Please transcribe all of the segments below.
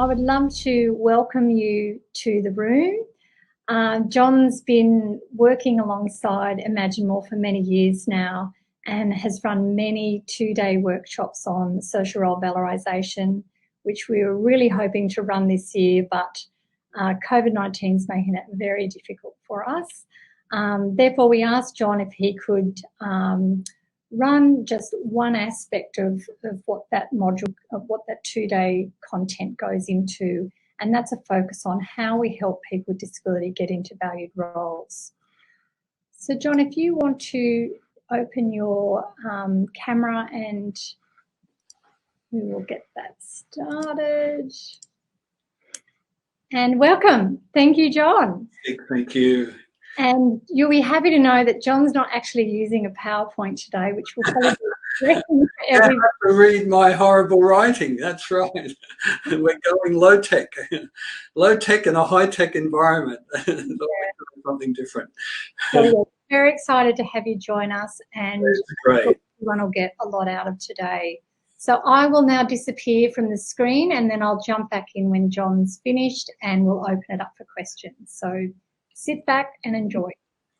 I would love to welcome you to the room. John's been working alongside Imagine More for many years now and has run many two-day workshops on social role valorisation, which we were really hoping to run this year, but COVID-19 is making it very difficult for us. Therefore, we asked John if he could run just one aspect of what that module, of what that two-day content goes into, and that's a focus on how we help people with disability get into valued roles. So John, if you want to open your camera and we will get that started. And welcome. Thank you, John. Thank you. And you'll be happy to know that John's not actually using a PowerPoint today, which will probably be stressing for everyone. I have to read my horrible writing, that's right. We're going low-tech. Low-tech in a high-tech environment. Something different. So we're very excited to have you join us, and great. Everyone will get a lot out of today. So I will now disappear from the screen and then I'll jump back in when John's finished and we'll open it up for questions. So sit back and enjoy.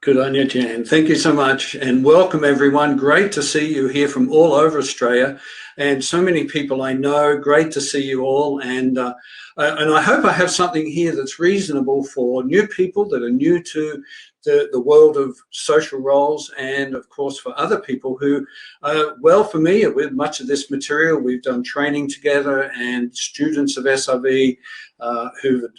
Good on you, Jan. Thank you so much, and welcome everyone. Great to see you here from all over Australia, and so many people I know. Great to see you all, and I hope I have something here that's reasonable for new people that are new to the world of social roles, and of course for other people who are well familiar with much of this material. We've done training together, and students of SRV who've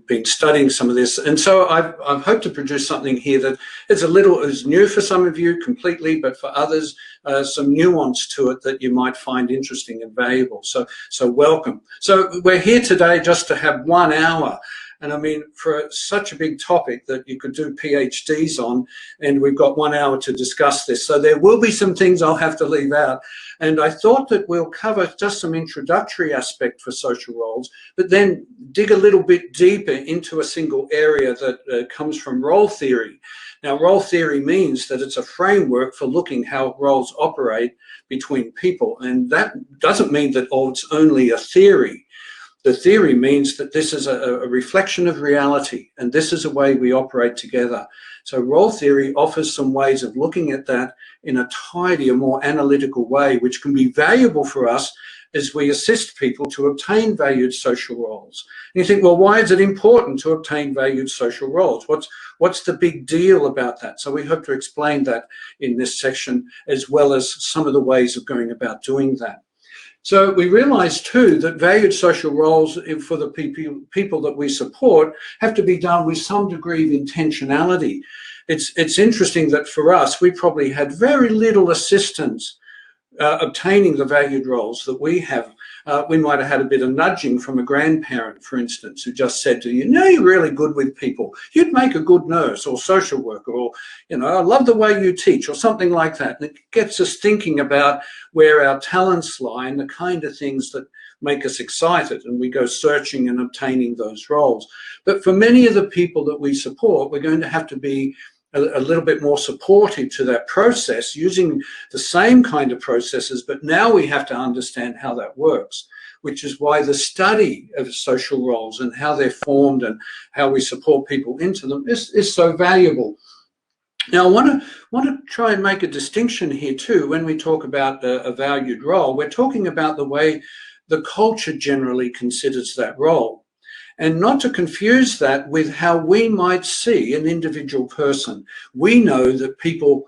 been studying some of this, and so I've hoped to produce something here that is new for some of you completely, but for others some nuance to it that you might find interesting and valuable. So welcome. So we're here today just to have 1 hour, and I mean, for such a big topic that you could do PhDs on, and we've got 1 hour to discuss this. So there will be some things I'll have to leave out. And I thought that we'll cover just some introductory aspect for social roles, but then dig a little bit deeper into a single area that comes from role theory. Now, role theory means that it's a framework for looking how roles operate between people. And that doesn't mean that it's only a theory. The theory means that this is a reflection of reality, and this is a way we operate together. So role theory offers some ways of looking at that in a tidier, more analytical way, which can be valuable for us as we assist people to obtain valued social roles. And you think, well, why is it important to obtain valued social roles? What's the big deal about that? So we hope to explain that in this section, as well as some of the ways of going about doing that. So we realise too that valued social roles for the people that we support have to be done with some degree of intentionality. It's interesting that for us, we probably had very little assistance obtaining the valued roles that we have. We might have had a bit of nudging from a grandparent, for instance, who just said to you, no, you're really good with people. You'd make a good nurse or social worker, or, you know, I love the way you teach, or something like that. And it gets us thinking about where our talents lie and the kind of things that make us excited, and we go searching and obtaining those roles. But for many of the people that we support, we're going to have to be a little bit more supportive to that process, using the same kind of processes, but now we have to understand how that works, which is why the study of social roles and how they're formed and how we support people into them is so valuable. Now, I want to try and make a distinction here too. When we talk about a valued role, we're talking about the way the culture generally considers that role. And not to confuse that with how we might see an individual person. We know that people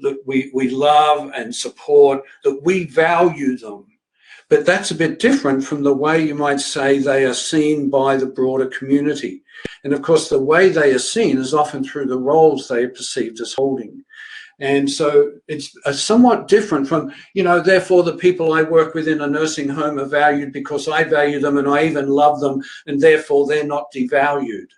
that we love and support, that we value them. But that's a bit different from the way you might say they are seen by the broader community. And of course, the way they are seen is often through the roles they are perceived as holding. And so it's somewhat different from, you know, therefore the people I work with in a nursing home are valued because I value them and I even love them, and therefore they're not devalued.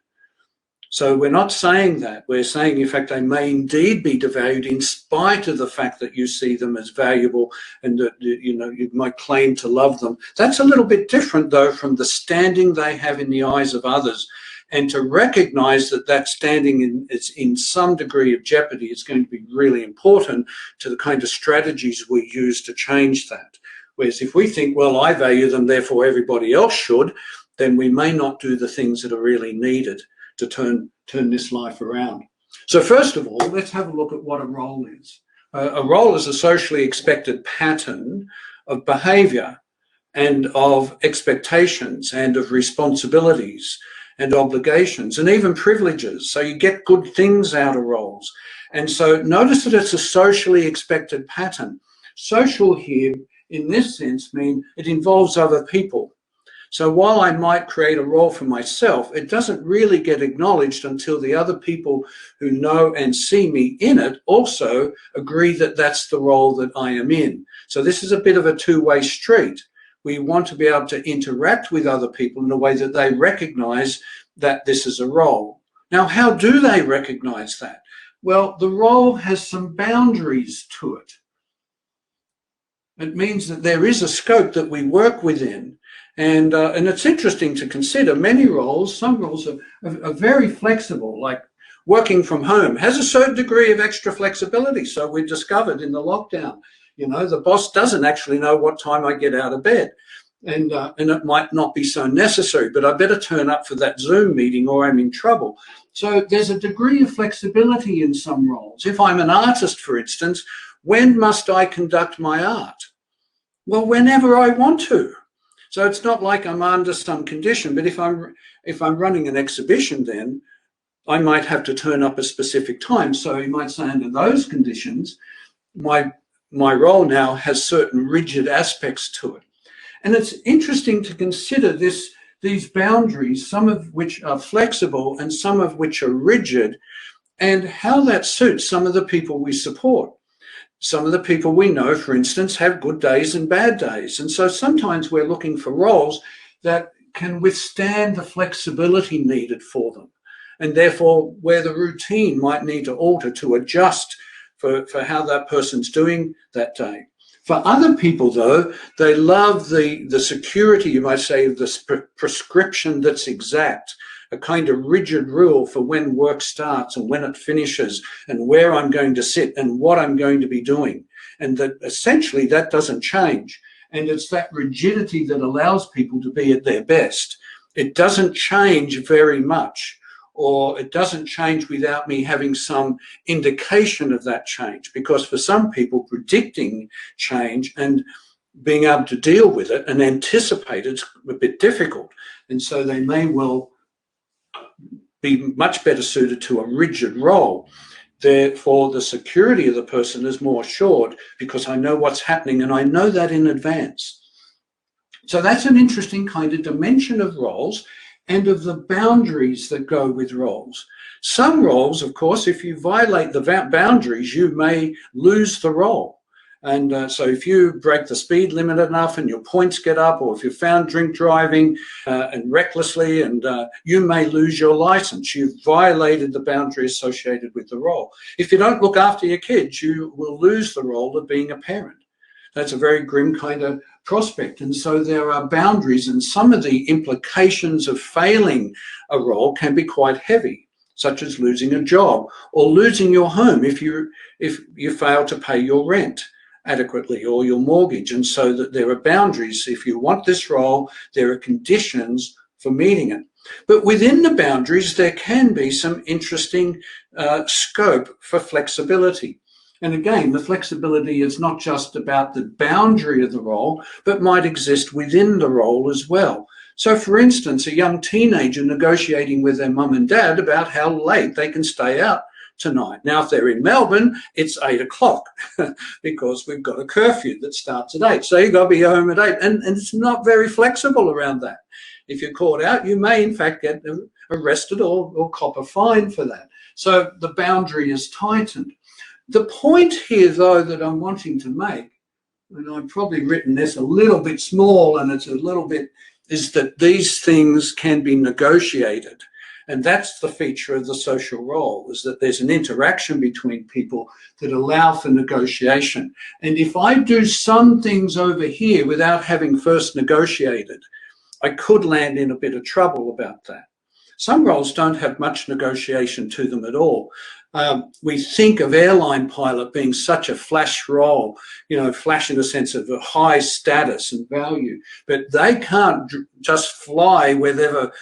So we're not saying that. We're saying, in fact, they may indeed be devalued in spite of the fact that you see them as valuable and that, you know, you might claim to love them. That's a little bit different, though, from the standing they have in the eyes of others. And to recognize that that standing is in some degree of jeopardy is going to be really important to the kind of strategies we use to change that. Whereas if we think, well, I value them, therefore everybody else should, then we may not do the things that are really needed to turn this life around. So first of all, let's have a look at what a role is. A role is a socially expected pattern of behaviour and of expectations and of responsibilities and obligations and even privileges. So you get good things out of roles. And so notice that it's a socially expected pattern. Social here, in this sense, mean it involves other people. So while I might create a role for myself, it doesn't really get acknowledged until the other people who know and see me in it also agree that that's the role that I am in. So this is a bit of a two-way street. We want to be able to interact with other people in a way that they recognize that this is a role. Now, how do they recognize that? Well, the role has some boundaries to it. It means that there is a scope that we work within. And it's interesting to consider many roles, some roles are very flexible, like working from home has a certain degree of extra flexibility. So we discovered in the lockdown, you know, the boss doesn't actually know what time I get out of bed. And it might not be so necessary, but I better turn up for that Zoom meeting or I'm in trouble. So there's a degree of flexibility in some roles. If I'm an artist, for instance, when must I conduct my art? Well, whenever I want to. So it's not like I'm under some condition, but if I'm running an exhibition, then I might have to turn up a specific time. So you might say under those conditions, my role now has certain rigid aspects to it. And it's interesting to consider these boundaries, some of which are flexible and some of which are rigid, and how that suits some of the people we support. Some of the people we know, for instance, have good days and bad days. And so sometimes we're looking for roles that can withstand the flexibility needed for them. And therefore, where the routine might need to alter to adjust for how that person's doing that day. For other people, though, they love the security, you might say, of this prescription that's exact, a kind of rigid rule for when work starts and when it finishes and where I'm going to sit and what I'm going to be doing. And that essentially that doesn't change. And it's that rigidity that allows people to be at their best. It doesn't change very much, or it doesn't change without me having some indication of that change. Because for some people, predicting change and being able to deal with it and anticipate it's a bit difficult. And so they may well be much better suited to a rigid role. Therefore, the security of the person is more assured because I know what's happening and I know that in advance. So that's an interesting kind of dimension of roles and of the boundaries that go with roles. Some roles, of course, if you violate the boundaries, you may lose the role. And so if you break the speed limit enough and your points get up, or if you're found drink driving and recklessly, and you may lose your license. You've violated the boundary associated with the role. If you don't look after your kids, you will lose the role of being a parent. That's a very grim kind of prospect. And so there are boundaries, and some of the implications of failing a role can be quite heavy, such as losing a job or losing your home if you fail to pay your rent adequately or your mortgage. And so that there are boundaries. If you want this role, there are conditions for meeting it. But within the boundaries, there can be some interesting scope for flexibility. And again, the flexibility is not just about the boundary of the role, but might exist within the role as well. So for instance, a young teenager negotiating with their mum and dad about how late they can stay out tonight. Now, if they're in Melbourne, it's 8 o'clock because we've got a curfew that starts at 8. So you've got to be home at 8. And it's not very flexible around that. If you're caught out, you may in fact get arrested or cop a fine for that. So the boundary is tightened. The point here, though, that I'm wanting to make, and I've probably written this a little bit small and it's a little bit, is that these things can be negotiated. And that's the feature of the social role, is that there's an interaction between people that allow for negotiation. And if I do some things over here without having first negotiated, I could land in a bit of trouble about that. Some roles don't have much negotiation to them at all. we think of airline pilot being such a flash role, you know, flash in the sense of a high status and value, but they can't just fly wherever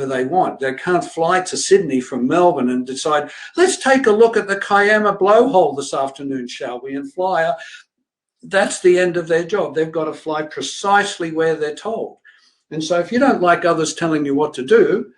they want. They can't fly to Sydney from Melbourne and decide, let's take a look at the Kiama blowhole this afternoon, shall we, and fly. That's the end of their job. They've got to fly precisely where they're told. And so if you don't like others telling you what to do,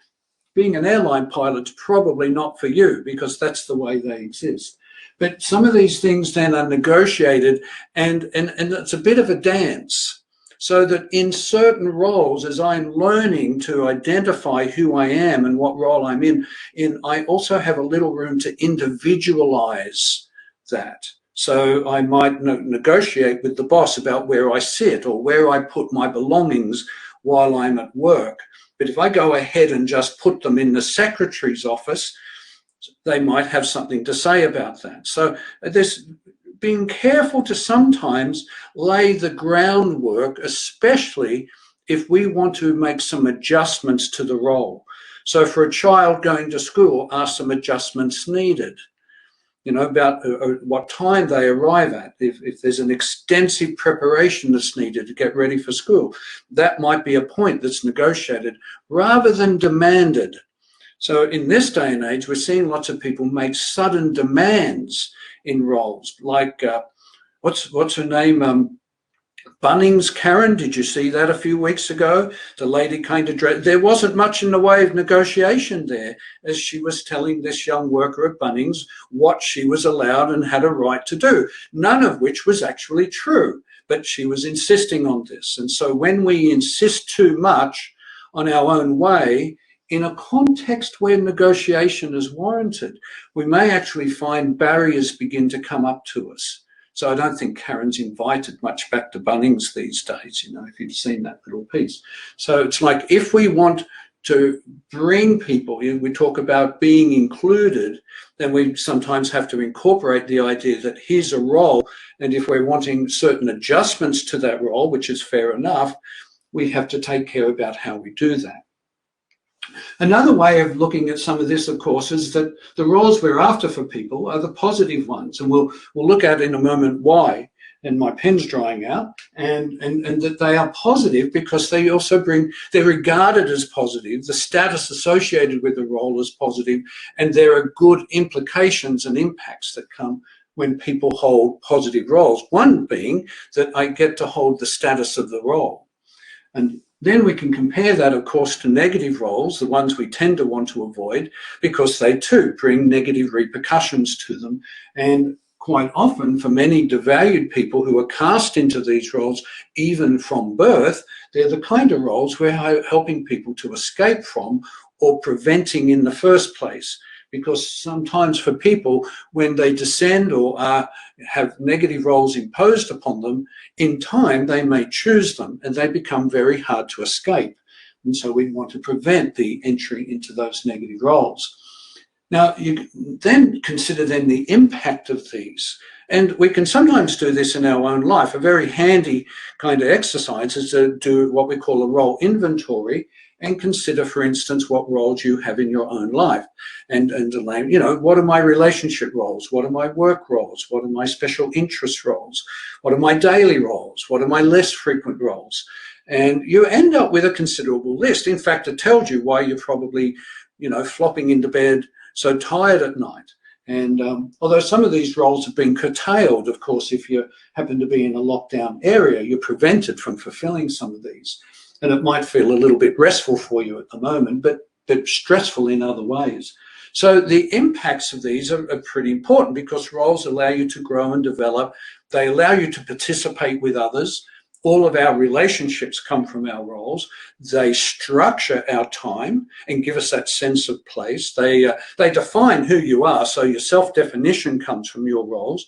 being an airline pilot's probably not for you, because that's the way they exist. But some of these things then are negotiated, and it's a bit of a dance, so that in certain roles, as I'm learning to identify who I am and what role I'm in, I also have a little room to individualize that. So I might negotiate with the boss about where I sit or where I put my belongings while I'm at work. But if I go ahead and just put them in the secretary's office, they might have something to say about that. So there's being careful to sometimes lay the groundwork, especially if we want to make some adjustments to the role. So for a child going to school, are some adjustments needed? You know, about what time they arrive at. If there's an extensive preparation that's needed to get ready for school, that might be a point that's negotiated rather than demanded. So in this day and age, we're seeing lots of people make sudden demands in roles, like what's her name? Bunnings Karen, did you see that a few weeks ago? The lady kind of there wasn't much in the way of negotiation there, as she was telling this young worker at Bunnings what she was allowed and had a right to do, none of which was actually true, but she was insisting on this. And so when we insist too much on our own way, in a context where negotiation is warranted, we may actually find barriers begin to come up to us. So I don't think Karen's invited much back to Bunnings these days, you know, if you've seen that little piece. So it's like, if we want to bring people in, we talk about being included, then we sometimes have to incorporate the idea that here's a role, and if we're wanting certain adjustments to that role, which is fair enough, we have to take care about how we do that. Another way of looking at some of this, of course, is that the roles we're after for people are the positive ones, and we'll look at in a moment why. And my pen's drying out, and that they are positive because they also they're regarded as positive. The status associated with the role is positive, and there are good implications and impacts that come when people hold positive roles. One being that I get to hold the status of the role, and then we can compare that, of course, to negative roles, the ones we tend to want to avoid, because they too bring negative repercussions to them. And quite often, for many devalued people who are cast into these roles, even from birth, they're the kind of roles we're helping people to escape from or preventing in the first place. Because sometimes for people, when they descend or have negative roles imposed upon them, in time they may choose them and they become very hard to escape. And so we want to prevent the entry into those negative roles. Now, you then consider then the impact of these. And we can sometimes do this in our own life. A very handy kind of exercise is to do what we call a role inventory and consider, for instance, what roles you have in your own life. And you know, what are my relationship roles? What are my work roles? What are my special interest roles? What are my daily roles? What are my less frequent roles? And you end up with a considerable list. In fact, it tells you why you're probably, you know, flopping into bed so tired at night. And although some of these roles have been curtailed, of course, if you happen to be in a lockdown area, you're prevented from fulfilling some of these. And it might feel a little bit restful for you at the moment, but stressful in other ways. So the impacts of these are pretty important, because roles allow you to grow and develop. They allow you to participate with others. All of our relationships come from our roles. They structure our time and give us that sense of place. They define who you are. So your self-definition comes from your roles.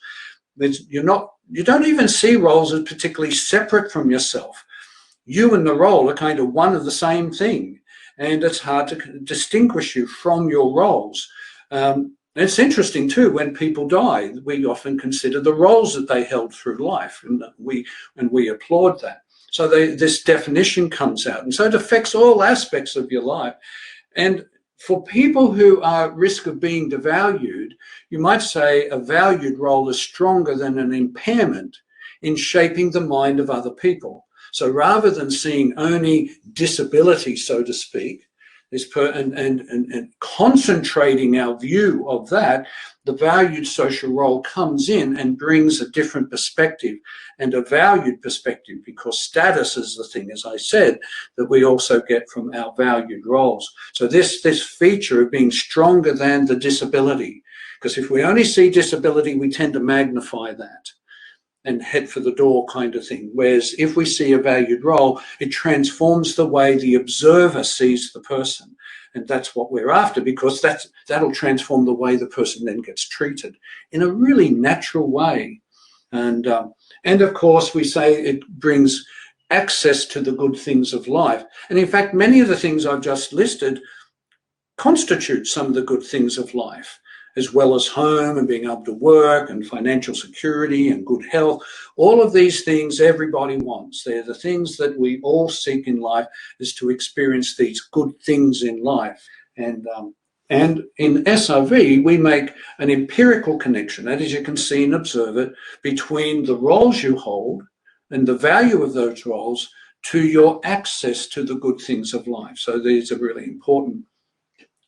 You don't even see roles as particularly separate from yourself. You and the role are kind of one of the same thing, and it's hard to distinguish you from your roles. It's interesting too, when people die, we often consider the roles that they held through life, and we applaud that. So this definition comes out, and so it affects all aspects of your life. And for people who are at risk of being devalued, You might say a valued role is stronger than an impairment in shaping the mind of other people. So rather than seeing only disability, so to speak, and concentrating our view of that, the valued social role comes in and brings a different perspective, and a valued perspective, because status is the thing, as I said, that we also get from our valued roles. So this feature of being stronger than the disability, because if we only see disability, we tend to magnify that and head for the door kind of thing. Whereas if we see a valued role, it transforms the way the observer sees the person. And that's what we're after, because that'll transform the way the person then gets treated in a really natural way. And of course, we say it brings access to the good things of life. And in fact, many of the things I've just listed constitute some of the good things of life, as well as home and being able to work and financial security and good health. All of these things everybody wants. They're the things that we all seek in life, is to experience these good things in life. And in SRV, we make an empirical connection, that is, you can see and observe it, between the roles you hold and the value of those roles to your access to the good things of life. So these are really important.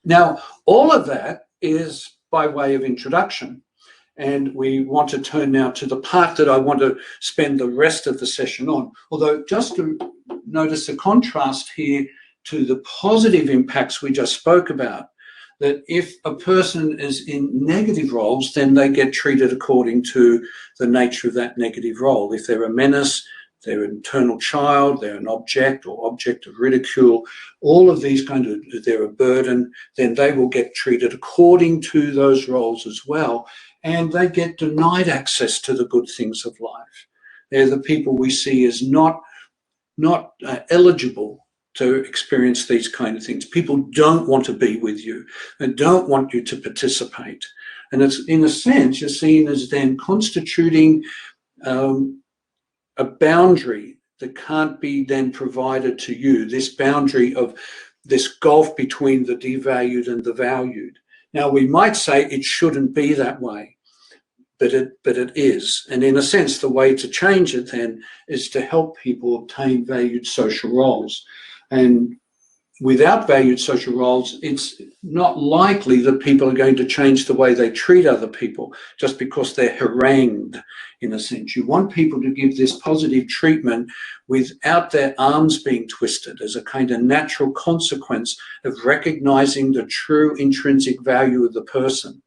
Now, all of that is by way of introduction, and we want to turn now to the part that I want to spend the rest of the session on. Although, just to notice the contrast here to the positive impacts we just spoke about, that if a person is in negative roles, then they get treated according to the nature of that negative role. If they're a menace, they're an internal child, they're an object or object of ridicule, all of these kind of, they're a burden, then they will get treated according to those roles as well. And they get denied access to the good things of life. They're the people we see as not eligible to experience these kind of things. People don't want to be with you and don't want you to participate. And it's, in a sense, you're seen as then constituting a boundary that can't be then provided to you, this boundary of this gulf between the devalued and the valued. Now, we might say it shouldn't be that way, but it is. And in a sense, the way to change it then is to help people obtain valued social roles. And without valued social roles, it's not likely that people are going to change the way they treat other people just because they're harangued, in a sense. You want people to give this positive treatment without their arms being twisted, as a kind of natural consequence of recognizing the true intrinsic value of the person,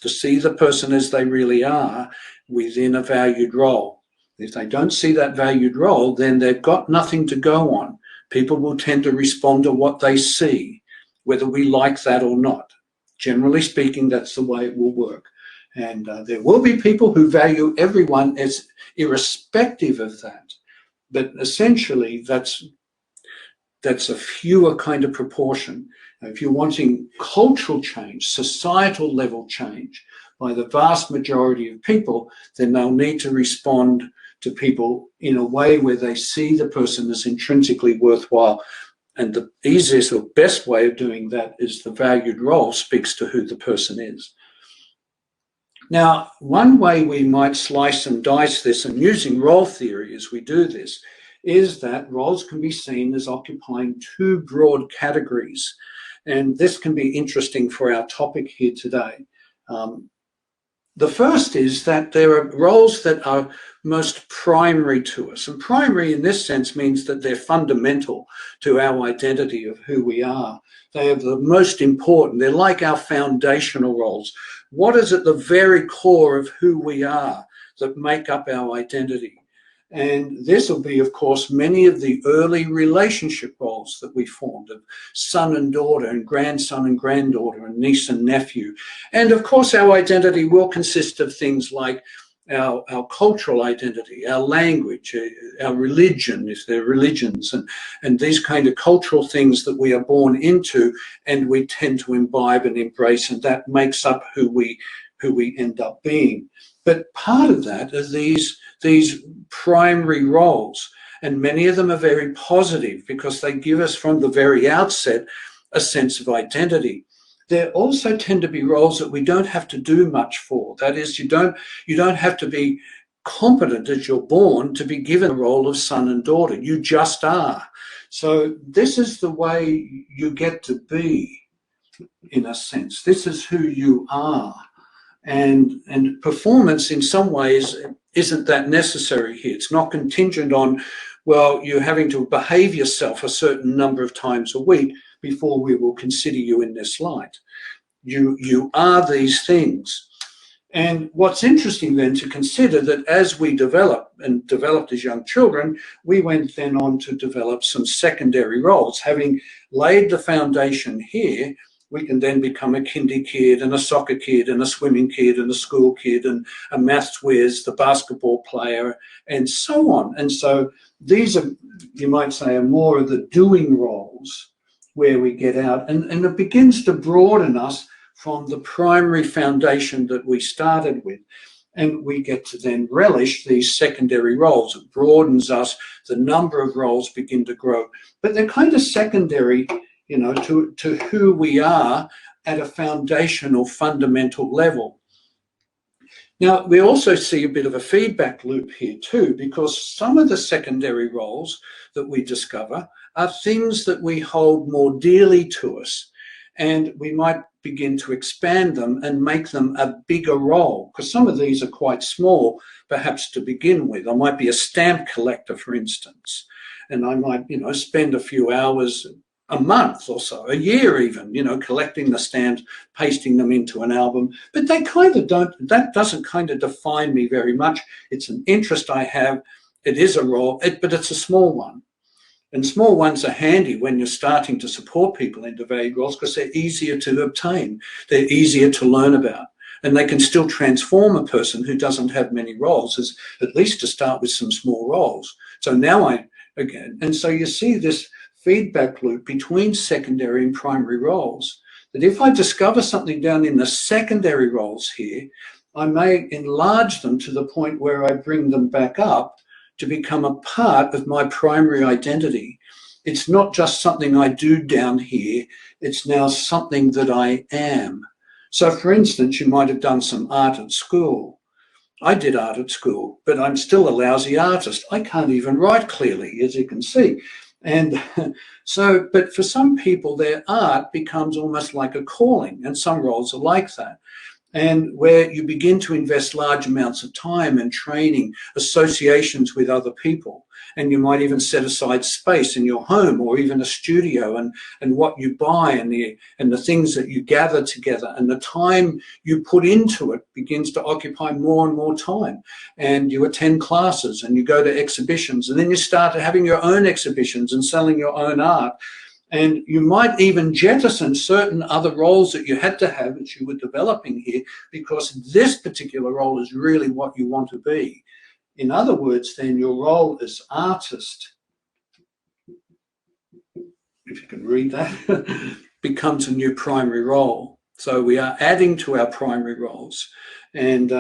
to see the person as they really are within a valued role. If they don't see that valued role, then they've got nothing to go on. People will tend to respond to what they see, whether we like that or not. Generally speaking, that's the way it will work. And there will be people who value everyone as irrespective of that. But essentially, that's a fewer kind of proportion. If you're wanting cultural change, societal level change by the vast majority of people, then they'll need to respond to people in a way where they see the person as intrinsically worthwhile. And the easiest or best way of doing that is the valued role speaks to who the person is. Now, one way we might slice and dice this, and using role theory as we do this, is that roles can be seen as occupying two broad categories. And this can be interesting for our topic here today. The first is that there are roles that are most primary to us. And primary in this sense means that they're fundamental to our identity of who we are. They are the most important. They're like our foundational roles. What is at the very core of who we are that make up our identity? And this will be, of course, many of the early relationship roles that we formed of son and daughter and grandson and granddaughter and niece and nephew. And of course, our identity will consist of things like our cultural identity, our language, our religion, if they're religions, and these kind of cultural things that we are born into and we tend to imbibe and embrace, and that makes up who we end up being. But part of that are these primary roles, and many of them are very positive because they give us from the very outset a sense of identity. there also tend to be roles that we don't have to do much for. That is, you don't have to be competent as you're born to be given the role of son and daughter. You just are. So this is the way you get to be, in a sense. This is who you are. And performance in some ways isn't that necessary here. It's not contingent on, well, you're having to behave yourself a certain number of times a week before we will consider you in this light. You are these things. And what's interesting then to consider that as we developed as young children, we went then on to develop some secondary roles. Having laid the foundation here, we can then become a kindy kid and a soccer kid and a swimming kid and a school kid and a maths whiz, the basketball player, and so on. And so these are, you might say, are more of the doing roles where we get out. And it begins to broaden us from the primary foundation that we started with. And we get to then relish these secondary roles. It broadens us. The number of roles begin to grow. But they're kind of secondary, you know, to who we are at a foundational, fundamental level. Now, we also see a bit of a feedback loop here too, because some of the secondary roles that we discover are things that we hold more dearly to us, and we might begin to expand them and make them a bigger role, because some of these are quite small, perhaps to begin with. I might be a stamp collector, for instance, and I might, you know, spend a few hours a month or so, a year even, you know, collecting the stamps, pasting them into an album. But they kind of don't, that doesn't kind of define me very much. It's an interest I have. It is a role, but it's a small one. And small ones are handy when you're starting to support people into valued roles, because they're easier to obtain. They're easier to learn about. And they can still transform a person who doesn't have many roles, as at least to start with some small roles. So now and so you see this feedback loop between secondary and primary roles, that if I discover something down in the secondary roles here, I may enlarge them to the point where I bring them back up to become a part of my primary identity. It's not just something I do down here, it's now something that I am. So for instance, you might have done some art at school. I did art at school, but I'm still a lousy artist. I can't even write clearly, as you can see. And so, but for some people, their art becomes almost like a calling, and some roles are like that. And where you begin to invest large amounts of time and training, associations with other people. And you might even set aside space in your home or even a studio, and what you buy and the things that you gather together, and the time you put into it begins to occupy more and more time. And you attend classes and you go to exhibitions, and then you start having your own exhibitions and selling your own art. And you might even jettison certain other roles that you had to have that you were developing here, because this particular role is really what you want to be. In other words, then your role as artist, if you can read that, becomes a new primary role. So we are adding to our primary roles. And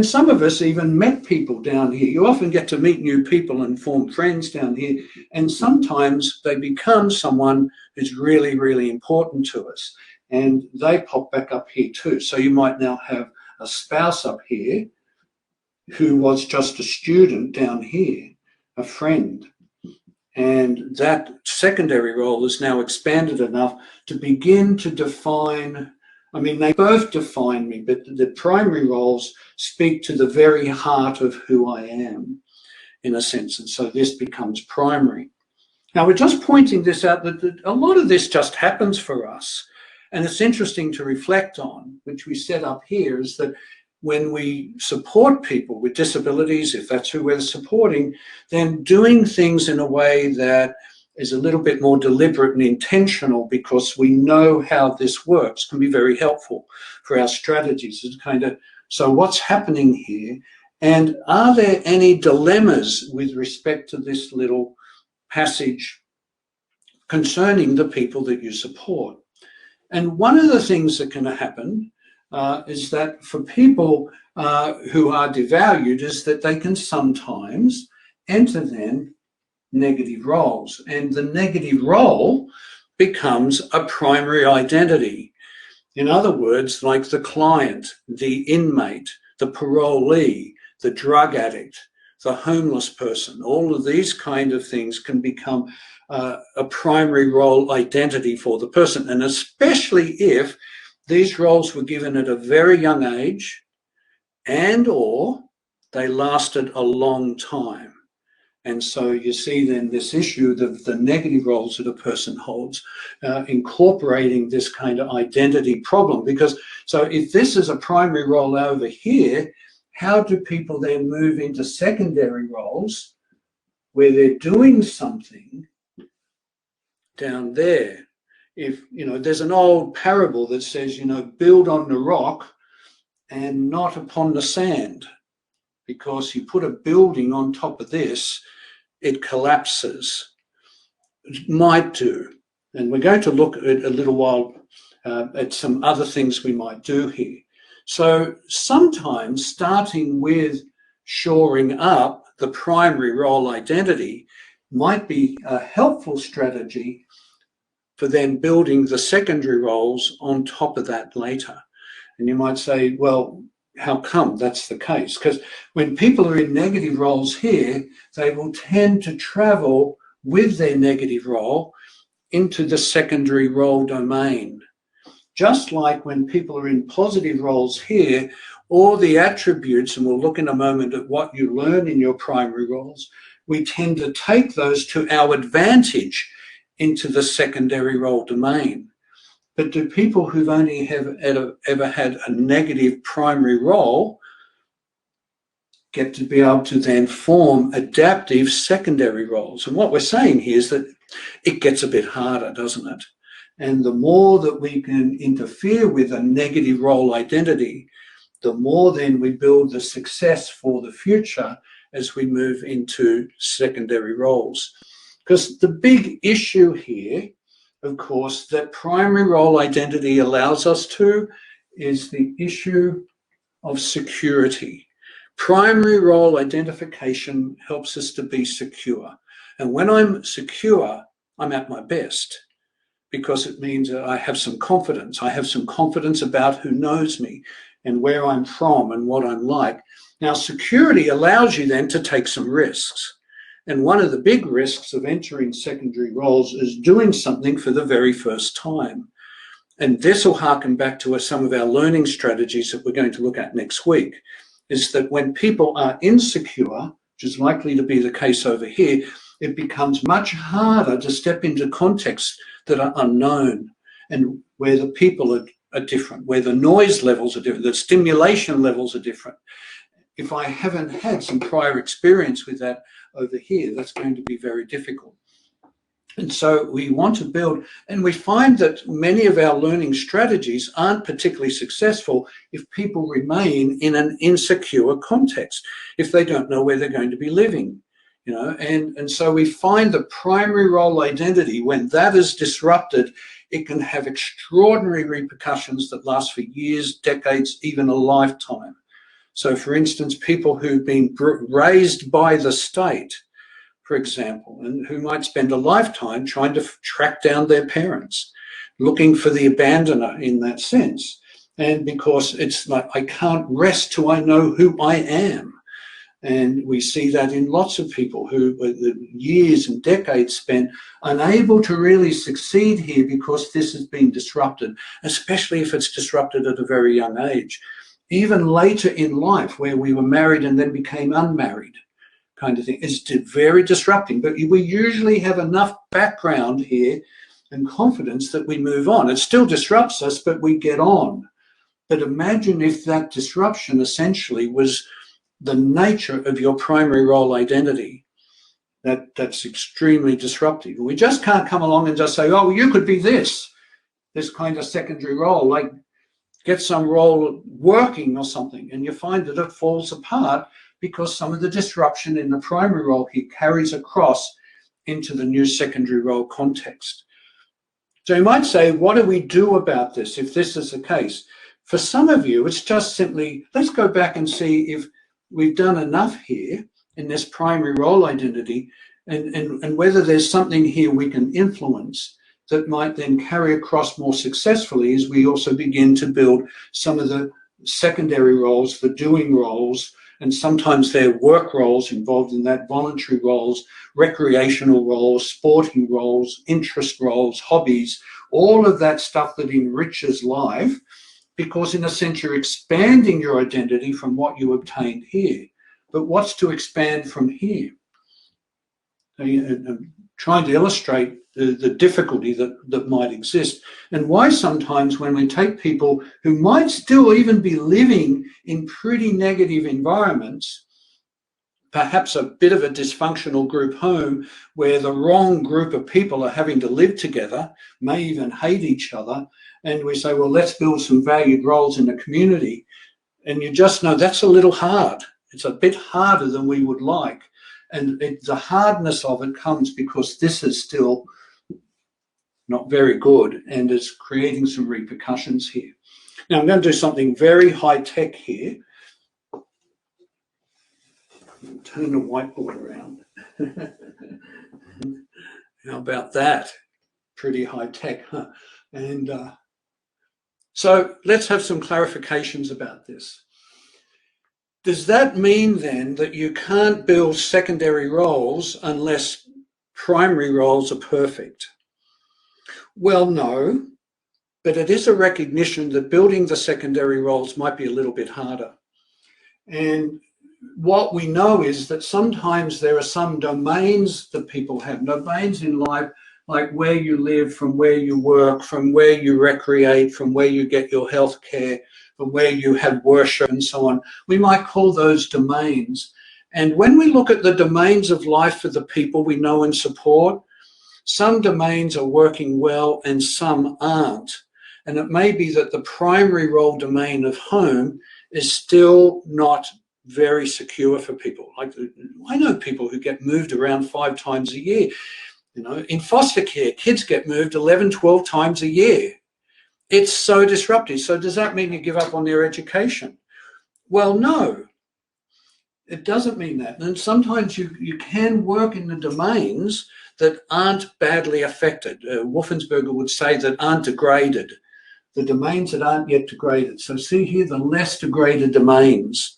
some of us even met people down here. You often get to meet new people and form friends down here. And sometimes they become someone who's really, really important to us. And they pop back up here too. So you might now have a spouse up here who was just a student down here, a friend. And that secondary role is now expanded enough to begin to define. I mean, they both define me, but the primary roles speak to the very heart of who I am, in a sense. And so this becomes primary. Now, we're just pointing this out, that a lot of this just happens for us. And it's interesting to reflect on, which we set up here, is that when we support people with disabilities, if that's who we're supporting, then doing things in a way that is a little bit more deliberate and intentional, because we know how this works, can be very helpful for our strategies. It's kind of, so what's happening here? And are there any dilemmas with respect to this little passage concerning the people that you support? And one of the things that can happen is that for people who are devalued, is that they can sometimes enter then negative roles, and the negative role becomes a primary identity. In other words, like the client, the inmate, the parolee, the drug addict, the homeless person, all of these kind of things can become a primary role identity for the person. And especially if these roles were given at a very young age and or they lasted a long time. And so you see then this issue of the negative roles that a person holds, incorporating this kind of identity problem. Because so if this is a primary role over here, how do people then move into secondary roles where they're doing something down there? If, there's an old parable that says, build on the rock and not upon the sand, because you put a building on top of this, it collapses. It might do. And we're going to look at a little while at some other things we might do here. So sometimes starting with shoring up the primary role identity might be a helpful strategy for then building the secondary roles on top of that later. And you might say, well, how come that's the case? Because when people are in negative roles here, they will tend to travel with their negative role into the secondary role domain. Just like when people are in positive roles here, all the attributes, and we'll look in a moment at what you learn in your primary roles, we tend to take those to our advantage into the secondary role domain. But do people who've only ever had a negative primary role get to be able to then form adaptive secondary roles? And what we're saying here is that it gets a bit harder, doesn't it? And the more that we can interfere with a negative role identity, the more then we build the success for the future as we move into secondary roles. Because the big issue here, of course, that primary role identity allows us to is the issue of security. Primary role identification helps us to be secure. And when I'm secure, I'm at my best, because it means that I have some confidence. I have some confidence about who knows me and where I'm from and what I'm like. Now, security allows you then to take some risks. And one of the big risks of entering secondary roles is doing something for the very first time. And this will harken back to some of our learning strategies that we're going to look at next week, is that when people are insecure, which is likely to be the case over here, it becomes much harder to step into contexts that are unknown and where the people are different, where the noise levels are different, the stimulation levels are different. If I haven't had some prior experience with that over here, that's going to be very difficult. And so we want to build, and we find that many of our learning strategies aren't particularly successful if people remain in an insecure context, if they don't know where they're going to be living, and so we find the primary role identity, when that is disrupted, it can have extraordinary repercussions that last for years, decades, even a lifetime. So for instance, people who've been raised by the state, for example, and who might spend a lifetime trying to track down their parents, looking for the abandoner in that sense. And because it's like, I can't rest till I know who I am. And we see that in lots of people who years and decades spent unable to really succeed here because this has been disrupted, especially if it's disrupted at a very young age. Even later in life, where we were married and then became unmarried, kind of thing. It's very disrupting, but we usually have enough background here and confidence that we move on. It still disrupts us, but we get on. But imagine if that disruption essentially was the nature of your primary role identity. That's extremely disruptive. We just can't come along and just say, oh, you could be this kind of secondary role, like get some role working or something, and you find that it falls apart because some of the disruption in the primary role here carries across into the new secondary role context. So you might say, what do we do about this if this is the case? For some of you, it's just simply, let's go back and see if we've done enough here in this primary role identity and whether there's something here we can influence that might then carry across more successfully is we also begin to build some of the secondary roles, the doing roles, and sometimes there are work roles involved in that, voluntary roles, recreational roles, sporting roles, interest roles, hobbies, all of that stuff that enriches life, because in a sense you're expanding your identity from what you obtained here. But what's to expand from here? I'm trying to illustrate the difficulty that might exist, and why sometimes when we take people who might still even be living in pretty negative environments, perhaps a bit of a dysfunctional group home where the wrong group of people are having to live together, may even hate each other, and we say, well, let's build some valued roles in the community. And you just know that's a little hard. It's a bit harder than we would like. And the hardness of it comes because this is still not very good and is creating some repercussions here. Now I'm going to do something very high tech here. Turn the whiteboard around. How about that? Pretty high tech, huh? And so let's have some clarifications about this. Does that mean then that you can't build secondary roles unless primary roles are perfect? Well, no, but it is a recognition that building the secondary roles might be a little bit harder. And what we know is that sometimes there are some domains that people have, domains in life, like where you live, from where you work, from where you recreate, from where you get your health care, from where you have worship and so on. We might call those domains. And when we look at the domains of life for the people we know and support, some domains are working well and some aren't. And it may be that the primary role domain of home is still not very secure for people. Like, I know people who get moved around 5 times a year. You know, in foster care, kids get moved 11, 12 times a year. It's so disruptive. So does that mean you give up on their education? Well, no, it doesn't mean that. And sometimes you can work in the domains that aren't badly affected. Wolfensberger would say that aren't degraded, the domains that aren't yet degraded. So see here, the less degraded domains,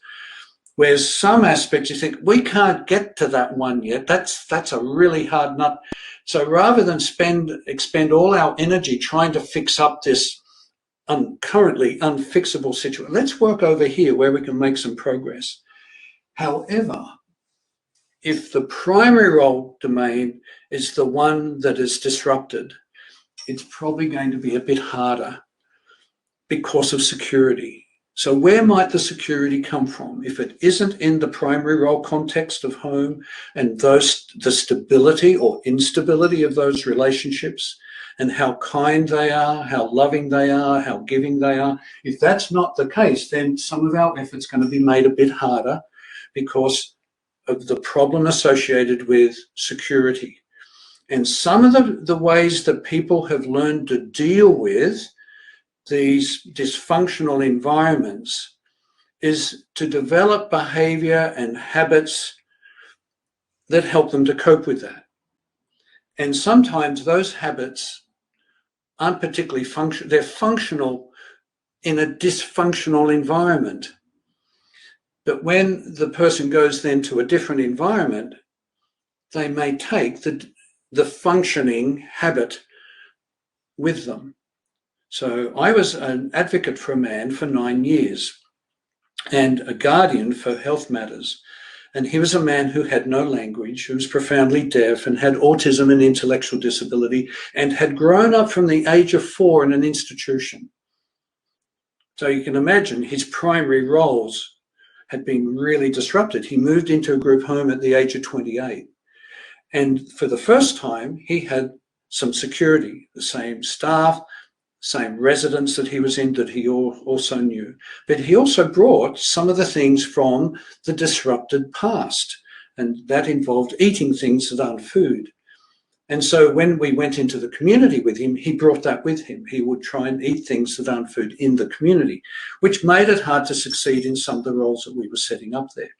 where some aspects you think, we can't get to that one yet. That's a really hard nut. So rather than expend all our energy trying to fix up this currently unfixable situation, let's work over here where we can make some progress. However, if the primary role domain is the one that is disrupted, it's probably going to be a bit harder because of security. So where might the security come from? If it isn't in the primary role context of home and the stability or instability of those relationships and how kind they are, how loving they are, how giving they are, if that's not the case, then some of our effort's going to be made a bit harder because of the problem associated with security. And some of the ways that people have learned to deal with these dysfunctional environments is to develop behavior and habits that help them to cope with that. And sometimes those habits aren't particularly functional. They're functional in a dysfunctional environment. But when the person goes then to a different environment, they may take the functioning habit with them. So I was an advocate for a man for 9 years and a guardian for health matters. And he was a man who had no language, who was profoundly deaf and had autism and intellectual disability and had grown up from the age of 4 in an institution. So you can imagine his primary roles had been really disrupted. He moved into a group home at the age of 28. And for the first time, he had some security, the same staff, same residence that he was in that he also knew. But he also brought some of the things from the disrupted past, and that involved eating things that aren't food. And so when we went into the community with him, he brought that with him. He would try and eat things that aren't food in the community, which made it hard to succeed in some of the roles that we were setting up there.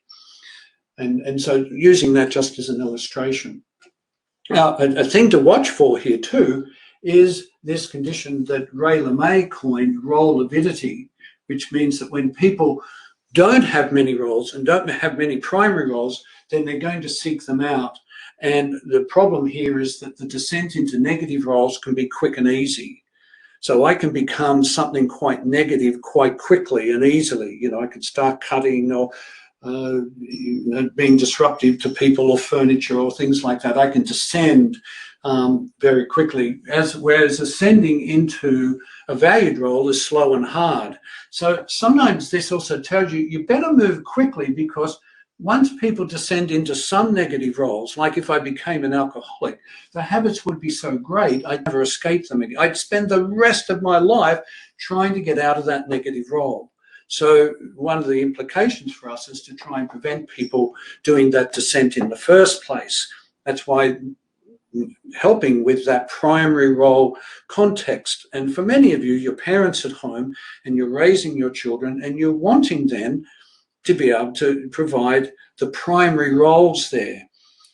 And so using that just as an illustration. Now, a thing to watch for here too is this condition that Ray LeMay coined, role avidity, which means that when people don't have many roles and don't have many primary roles, then they're going to seek them out. And the problem here is that the descent into negative roles can be quick and easy. So I can become something quite negative quite quickly and easily. You know, I could start cutting or being disruptive to people or furniture or things like that. I can descend very quickly, whereas ascending into a valued role is slow and hard. So sometimes this also tells you, you better move quickly, because once people descend into some negative roles, like if I became an alcoholic, the habits would be so great, I'd never escape them again. I'd spend the rest of my life trying to get out of that negative role. So one of the implications for us is to try and prevent people doing that descent in the first place. That's why helping with that primary role context. And for many of you, your parents at home, and you're raising your children, and you're wanting them to be able to provide the primary roles there.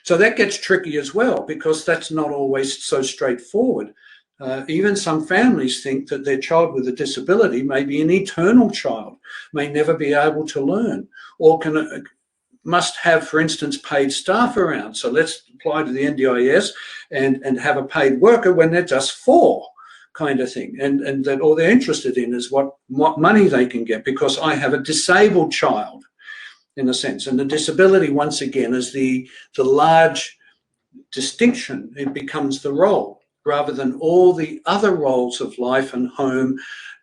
So that gets tricky as well, because that's not always so straightforward. Even some families think that their child with a disability may be an eternal child, may never be able to learn, or must have, for instance, paid staff around. So let's apply to the NDIS and have a paid worker when they're just 4, kind of thing. And that all they're interested in is what money they can get, because I have a disabled child, in a sense. And the disability, once again, is the large distinction. It becomes the role, rather than all the other roles of life and home,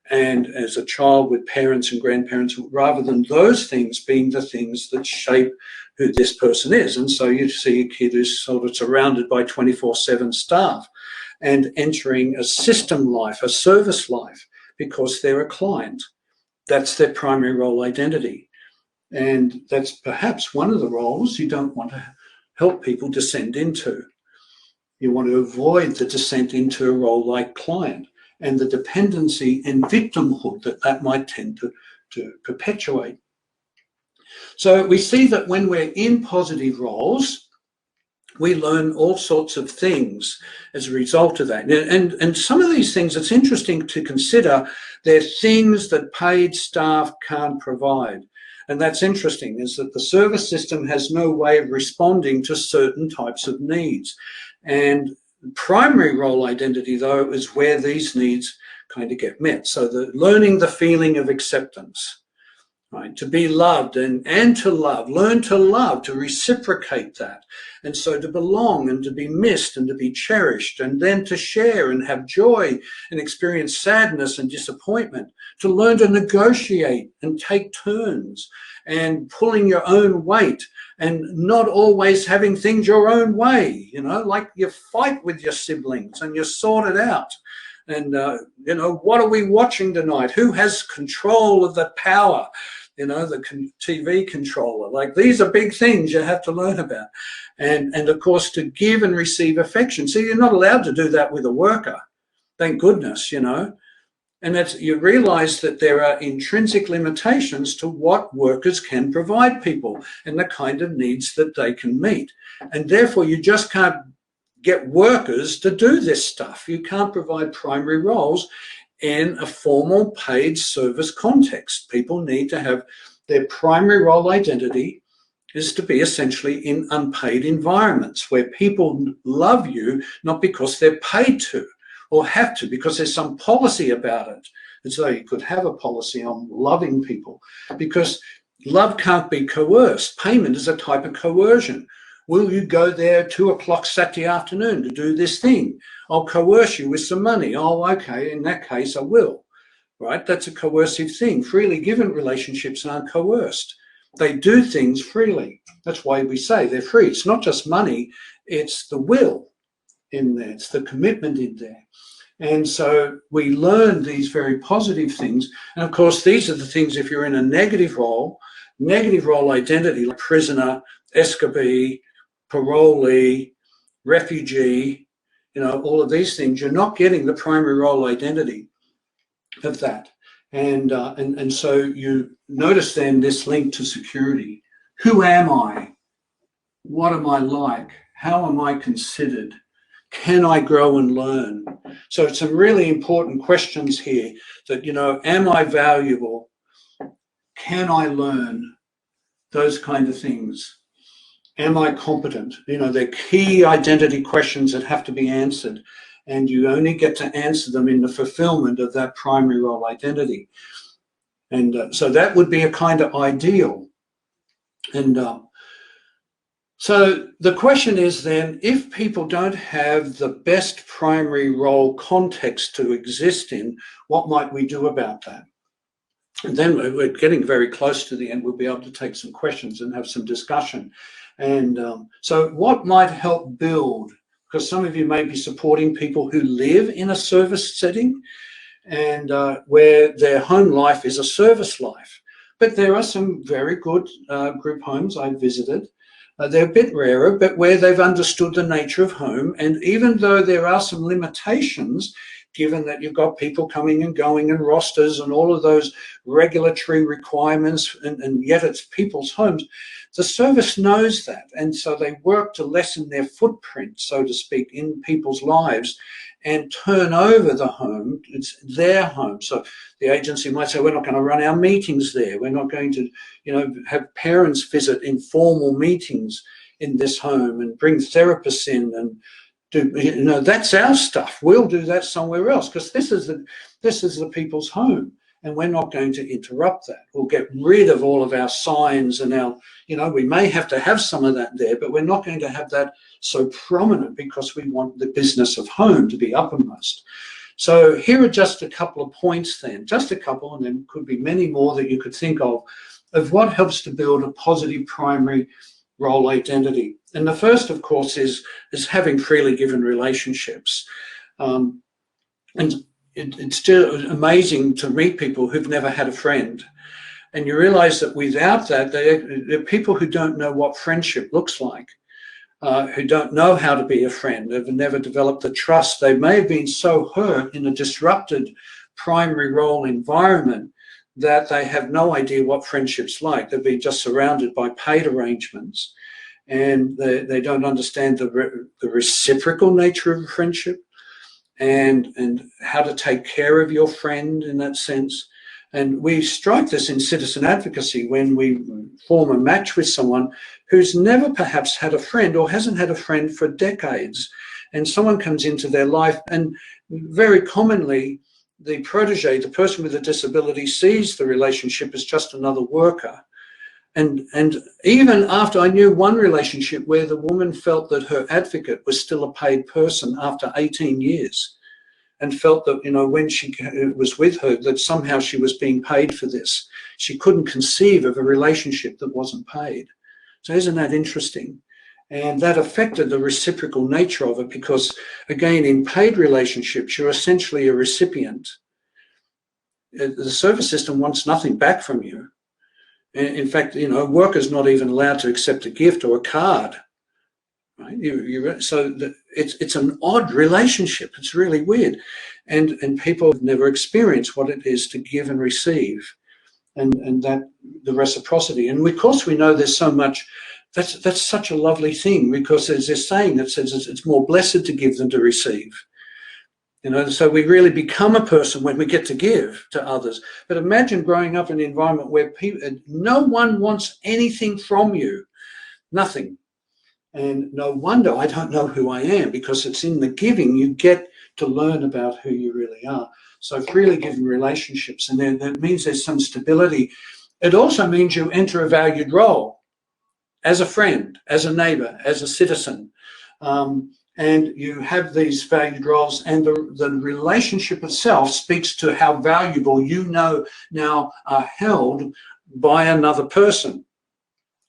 and as a child with parents and grandparents, rather than those things being the things that shape who this person is. And so you see a kid who's sort of surrounded by 24/7 staff and entering a system life, a service life, because they're a client. That's their primary role identity. And that's perhaps one of the roles you don't want to help people descend into. You want to avoid the descent into a role like client, and the dependency and victimhood that might tend to perpetuate. So we see that when we're in positive roles, we learn all sorts of things as a result of that. And some of these things, it's interesting to consider, they're things that paid staff can't provide. And that's interesting, is that the service system has no way of responding to certain types of needs. And primary role identity, though, is where these needs kind of get met. So learning the feeling of acceptance, right? To be loved and to love, learn to love, to reciprocate that. And so to belong and to be missed and to be cherished, and then to share and have joy and experience sadness and disappointment, to learn to negotiate and take turns and pulling your own weight and not always having things your own way, you know, like you fight with your siblings and you sort it out. And, you know, what are we watching tonight? Who has control of the power? You know, the TV controller. Like, these are big things you have to learn about. And of course, to give and receive affection. See, you're not allowed to do that with a worker. Thank goodness, you know. And that's, you realize that there are intrinsic limitations to what workers can provide people and the kind of needs that they can meet. And therefore, you just can't get workers to do this stuff. You can't provide primary roles in a formal paid service context. People need to have their primary role identity is to be essentially in unpaid environments where people love you, not because they're paid to or have to, because there's some policy about it. And so you could have a policy on loving people, because love can't be coerced. Payment is a type of coercion. Will you go there at 2 o'clock Saturday afternoon to do this thing? I'll coerce you with some money. Oh, okay, in that case, I will. Right? That's a coercive thing. Freely given relationships aren't coerced. They do things freely. That's why we say they're free. It's not just money, it's the will in there. It's the commitment in there. And so we learn these very positive things. And of course, these are the things, if you're in a negative role identity, like prisoner, escapee, parolee, refugee, you know, all of these things, you're not getting the primary role identity of that. And so you notice then this link to security. Who am I? What am I like? How am I considered? Can I grow and learn? So it's some really important questions here that, you know, am I valuable? Can I learn? Those kind of things. Am I competent? You know, they're key identity questions that have to be answered, and you only get to answer them in the fulfillment of that primary role identity. And so that would be a kind of ideal. And so the question is then, if people don't have the best primary role context to exist in, what might we do about that? And then we're getting very close to the end. We'll be able to take some questions and have some discussion. And so what might help build, because some of you may be supporting people who live in a service setting and where their home life is a service life. But there are some very good group homes I've visited. They're a bit rarer, but where they've understood the nature of home. And even though there are some limitations, given that you've got people coming and going and rosters and all of those regulatory requirements, and yet it's people's homes, the service knows that. And so they work to lessen their footprint, so to speak, in people's lives and turn over the home. It's their home. So the agency might say, we're not going to run our meetings there. We're not going to, you know, have parents visit informal meetings in this home and bring therapists in and do, you know, that's our stuff. We'll do that somewhere else because this is the people's home, and we're not going to interrupt that. We'll get rid of all of our signs and our, you know, we may have to have some of that there, but we're not going to have that so prominent because we want the business of home to be uppermost. So here are just a couple of points then, just a couple, and there could be many more that you could think of what helps to build a positive primary role identity. And the first, of course, is having freely given relationships. And it's still amazing to meet people who've never had a friend. And you realize that without that, they're people who don't know what friendship looks like, who don't know how to be a friend, have never developed the trust. They may have been so hurt in a disrupted primary role environment that they have no idea what friendship's like. They've been just surrounded by paid arrangements, and they don't understand the reciprocal nature of a friendship and how to take care of your friend in that sense. And we strike this in citizen advocacy when we form a match with someone who's never perhaps had a friend or hasn't had a friend for decades, and someone comes into their life, and very commonly the protege, the person with a disability, sees the relationship as just another worker. And even after I knew one relationship where the woman felt that her advocate was still a paid person after 18 years and felt that, you know, when she was with her, that somehow she was being paid for this. She couldn't conceive of a relationship that wasn't paid. So isn't that interesting? And that affected the reciprocal nature of it because, again, in paid relationships, you're essentially a recipient. The service system wants nothing back from you. In fact, you know, a worker's not even allowed to accept a gift or a card. Right? So it's an odd relationship. It's really weird. And people have never experienced what it is to give and receive, and that the reciprocity. And of course, we know there's so much. That's such a lovely thing, because there's this saying that says it's more blessed to give than to receive. You know, so we really become a person when we get to give to others. But imagine growing up in an environment where no one wants anything from you, nothing. And no wonder I don't know who I am, because it's in the giving you get to learn about who you really are. So freely given relationships, and then that means there's some stability. It also means you enter a valued role as a friend, as a neighbor, as a citizen. And you have these valued roles, and the relationship itself speaks to how valuable you know now are held by another person.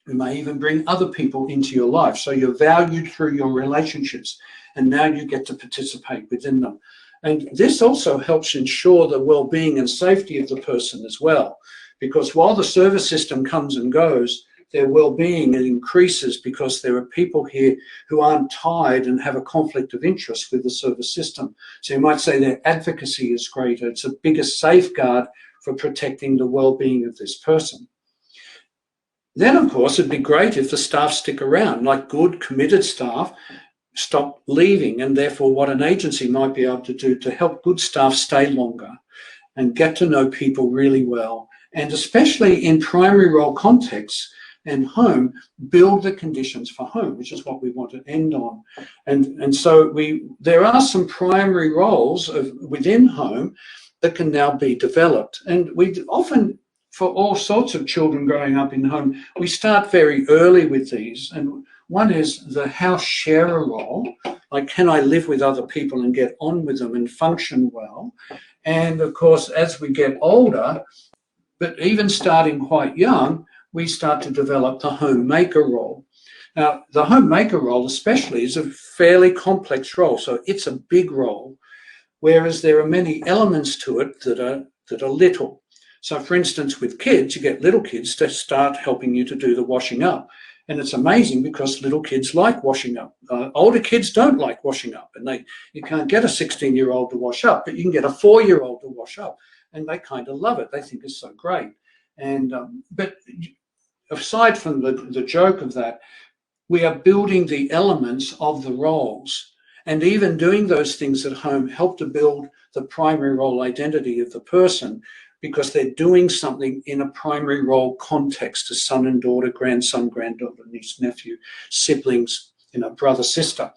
You may even bring other people into your life. So you're valued through your relationships, and now you get to participate within them. And this also helps ensure the well-being and safety of the person as well, because while the service system comes and goes, their well-being increases because there are people here who aren't tied and have a conflict of interest with the service system. So you might say their advocacy is greater. It's a bigger safeguard for protecting the well-being of this person. Then, of course, it'd be great if the staff stick around, like good, committed staff stop leaving, and therefore what an agency might be able to do to help good staff stay longer and get to know people really well, and especially in primary role contexts and home, build the conditions for home, which is what we want to end on. And so there are some primary roles within home that can now be developed. And we often, for all sorts of children growing up in home, we start very early with these. And one is the house sharer role, like can I live with other people and get on with them and function well? And of course, as we get older, but even starting quite young, we start to develop the homemaker role. Now, the homemaker role especially is a fairly complex role, so it's a big role, whereas there are many elements to it that are little. So for instance, with kids, you get little kids to start helping you to do the washing up. And it's amazing because little kids like washing up. Older kids don't like washing up, and you can't get a 16-year-old to wash up, but you can get a 4-year-old to wash up, and they kind of love it. They think it's so great. And but aside from the joke of that, we are building the elements of the roles, and even doing those things at home help to build the primary role identity of the person, because they're doing something in a primary role context, as son and daughter, grandson, granddaughter, niece, nephew, siblings, brother, sister.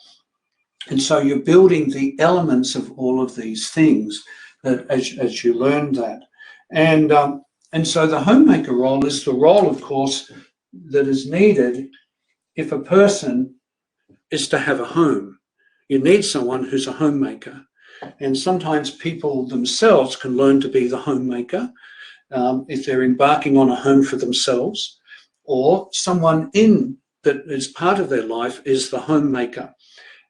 And so you're building the elements of all of these things as you learn that. And so the homemaker role is the role, of course, that is needed if a person is to have a home. You need someone who's a homemaker. And sometimes people themselves can learn to be the homemaker if they're embarking on a home for themselves, or someone that is part of their life is the homemaker.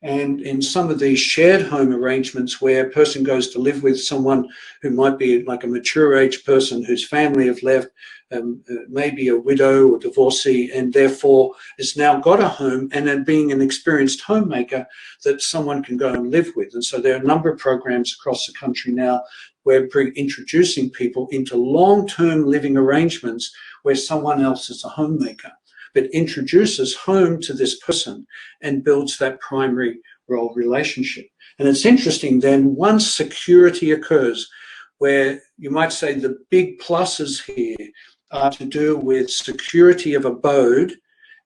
And in some of these shared home arrangements where a person goes to live with someone who might be like a mature age person whose family have left, maybe a widow or divorcee, and therefore has now got a home, and then being an experienced homemaker that someone can go and live with. And so there are a number of programs across the country now where we're introducing people into long-term living arrangements where someone else is a homemaker, but introduces home to this person and builds that primary role relationship. And it's interesting then, once security occurs, where you might say the big pluses here are to do with security of abode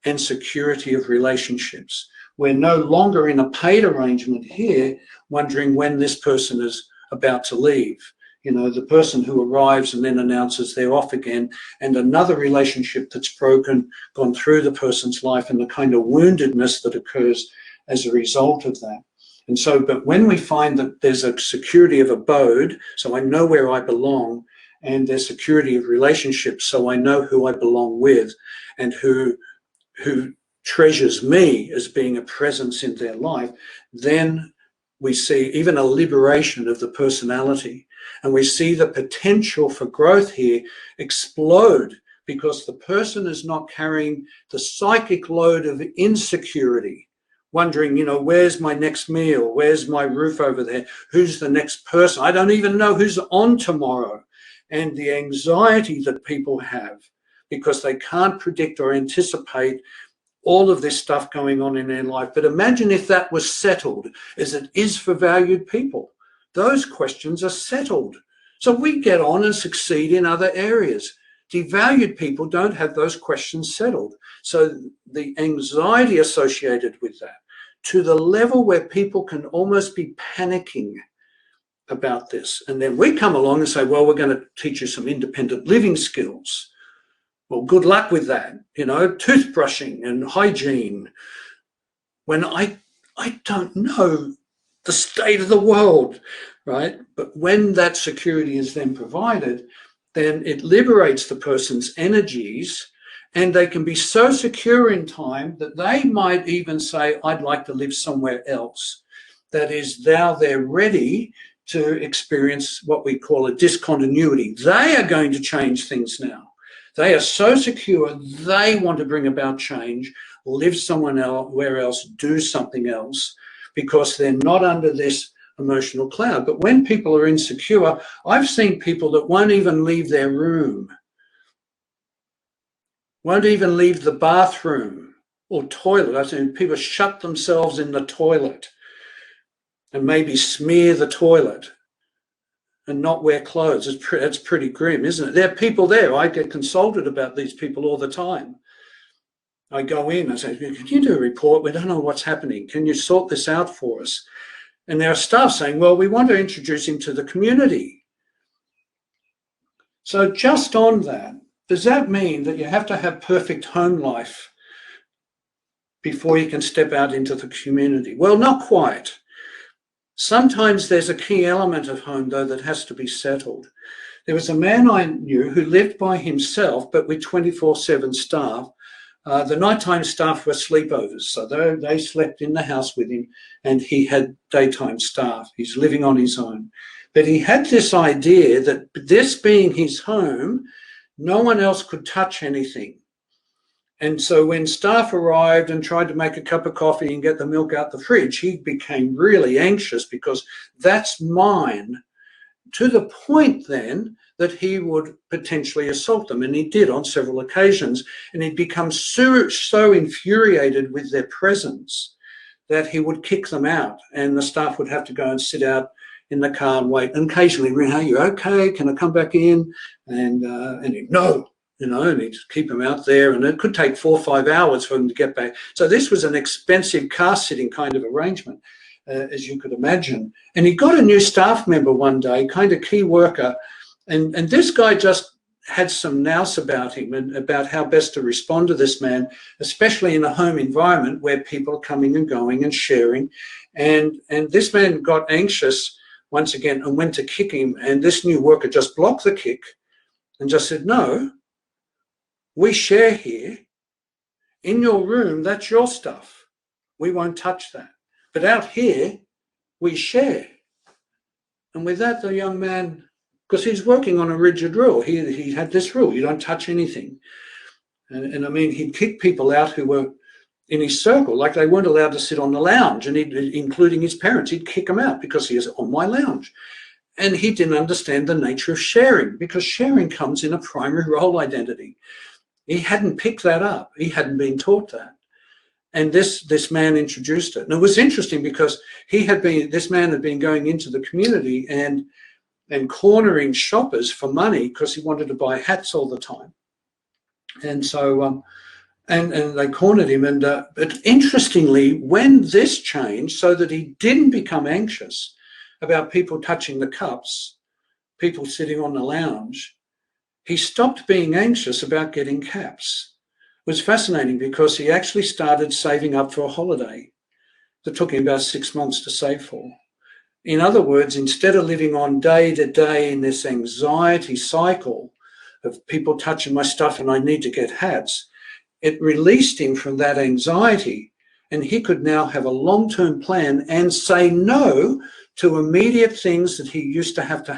and security of relationships. We're no longer in a paid arrangement here, wondering when this person is about to leave. The person who arrives and then announces they're off again, and another relationship that's broken, gone through the person's life, and the kind of woundedness that occurs as a result of that. And so, but when we find that there's a security of abode, so I know where I belong, and there's security of relationships, so I know who I belong with and who treasures me as being a presence in their life, then we see even a liberation of the personality. And we see the potential for growth here explode, because the person is not carrying the psychic load of insecurity, wondering, where's my next meal? Where's my roof over there? Who's the next person? I don't even know who's on tomorrow. And the anxiety that people have because they can't predict or anticipate all of this stuff going on in their life. But imagine if that was settled, as it is for valued people. Those questions are settled. So we get on and succeed in other areas. Devalued people don't have those questions settled. So the anxiety associated with that, to the level where people can almost be panicking about this. And then we come along and say, well, we're going to teach you some independent living skills. Well, good luck with that, toothbrushing and hygiene. When I don't know the state of the world, right? But when that security is then provided, then it liberates the person's energies, and they can be so secure in time that they might even say, I'd like to live somewhere else. That is, now they're ready to experience what we call a discontinuity. They are going to change things now. They are so secure, they want to bring about change, live somewhere else, do something else, because they're not under this emotional cloud. But when people are insecure, I've seen people that won't even leave their room, won't even leave the bathroom, or toilet. I think people shut themselves in the toilet and maybe smear the toilet and not wear clothes. It's pretty grim, isn't it? There are people there. I get consulted about these people all the time. I go in and say, can you do a report? We don't know what's happening. Can you sort this out for us? And there are staff saying, well, we want to introduce him to the community. So just on that, does that mean that you have to have perfect home life before you can step out into the community? Well, not quite. Sometimes there's a key element of home, though, that has to be settled. There was a man I knew who lived by himself, but with 24/7 staff. The nighttime staff were sleepovers, so they slept in the house with him, and he had daytime staff. He's living on his own. But he had this idea that this being his home, no one else could touch anything. And so when staff arrived and tried to make a cup of coffee and get the milk out the fridge, he became really anxious because that's mine, to the point then that he would potentially assault them. And he did on several occasions. And he'd become so infuriated with their presence that he would kick them out. And the staff would have to go and sit out in the car and wait. And occasionally, are you okay? Can I come back in? And he'd, no, and he'd keep them out there. And it could take 4 or 5 hours for them to get back. So this was an expensive car sitting kind of arrangement, as you could imagine. And he got a new staff member one day, kind of key worker, and this guy just had some nous about him and about how best to respond to this man, especially in a home environment where people are coming and going and sharing. And this man got anxious once again and went to kick him, and this new worker just blocked the kick and just said, no, we share here. In your room, that's your stuff. We won't touch that. But out here, we share. And with that, the young man, because he's working on a rigid rule, he had this rule, you don't touch anything. And I mean, he'd kick people out who were in his circle, like they weren't allowed to sit on the lounge, and including his parents, he'd kick them out because he is on my lounge. And he didn't understand the nature of sharing, because sharing comes in a primary role identity. He hadn't picked that up. He hadn't been taught that. And this man introduced it. And it was interesting because this man had been going into the community and cornering shoppers for money because he wanted to buy hats all the time. And so, and they cornered him. But interestingly, when this changed so that he didn't become anxious about people touching the cups, people sitting on the lounge, he stopped being anxious about getting caps. It was fascinating because he actually started saving up for a holiday that took him about 6 months to save for. In other words, instead of living on day to day in this anxiety cycle of people touching my stuff and I need to get hats, it released him from that anxiety, and he could now have a long-term plan and say no to immediate things that he used to have.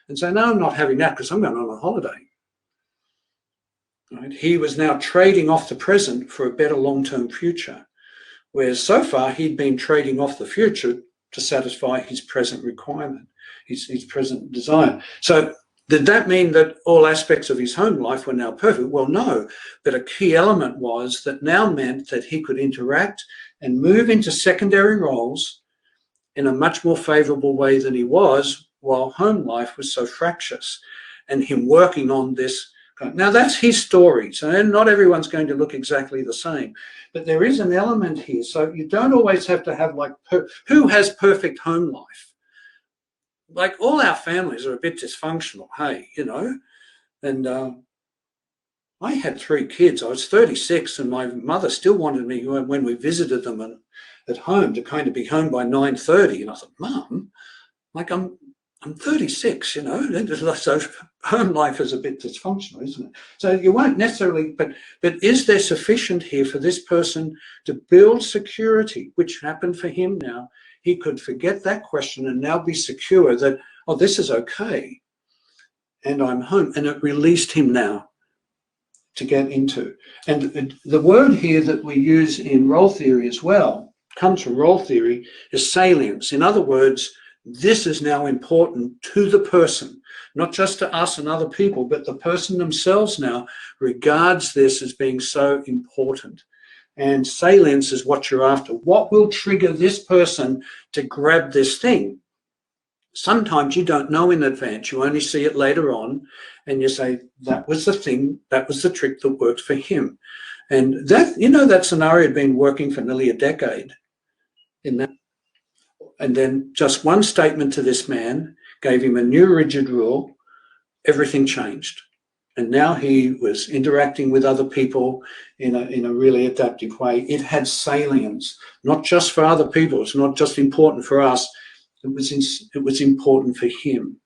And say, no, I'm not having that because I'm going on a holiday. Right? He was now trading off the present for a better long-term future, whereas so far he'd been trading off the future to satisfy his present requirement, his present desire. So did that mean that all aspects of his home life were now perfect? Well, no, but a key element was that now meant that he could interact and move into secondary roles in a much more favorable way than he was while home life was so fractious, and him working on this. Now, that's his story, so not everyone's going to look exactly the same, but there is an element here. So you don't always have to have like, who has perfect home life? Like all our families are a bit dysfunctional, hey, and I had 3 kids. I was 36 and my mother still wanted me when we visited them at home to kind of be home by 9:30. And I thought, Mum, like I'm 36, so home life is a bit dysfunctional, isn't it? So you won't necessarily, but is there sufficient here for this person to build security, which happened for him now? He could forget that question and now be secure that, oh, this is okay, and I'm home. And it released him now to get into. And the word here that we use in role theory as well, comes from role theory, is salience. In other words, this is now important to the person, not just to us and other people, but the person themselves now regards this as being so important. And salience is what you're after. What will trigger this person to grab this thing? Sometimes you don't know in advance. You only see it later on, and you say, that was the thing, that was the trick that worked for him. And that, that scenario had been working for nearly a decade in that. And then just one statement to this man gave him a new rigid rule. Everything changed. And now he was interacting with other people in a really adaptive way. It had salience, not just for other people. It's not just important for us. It was important for him.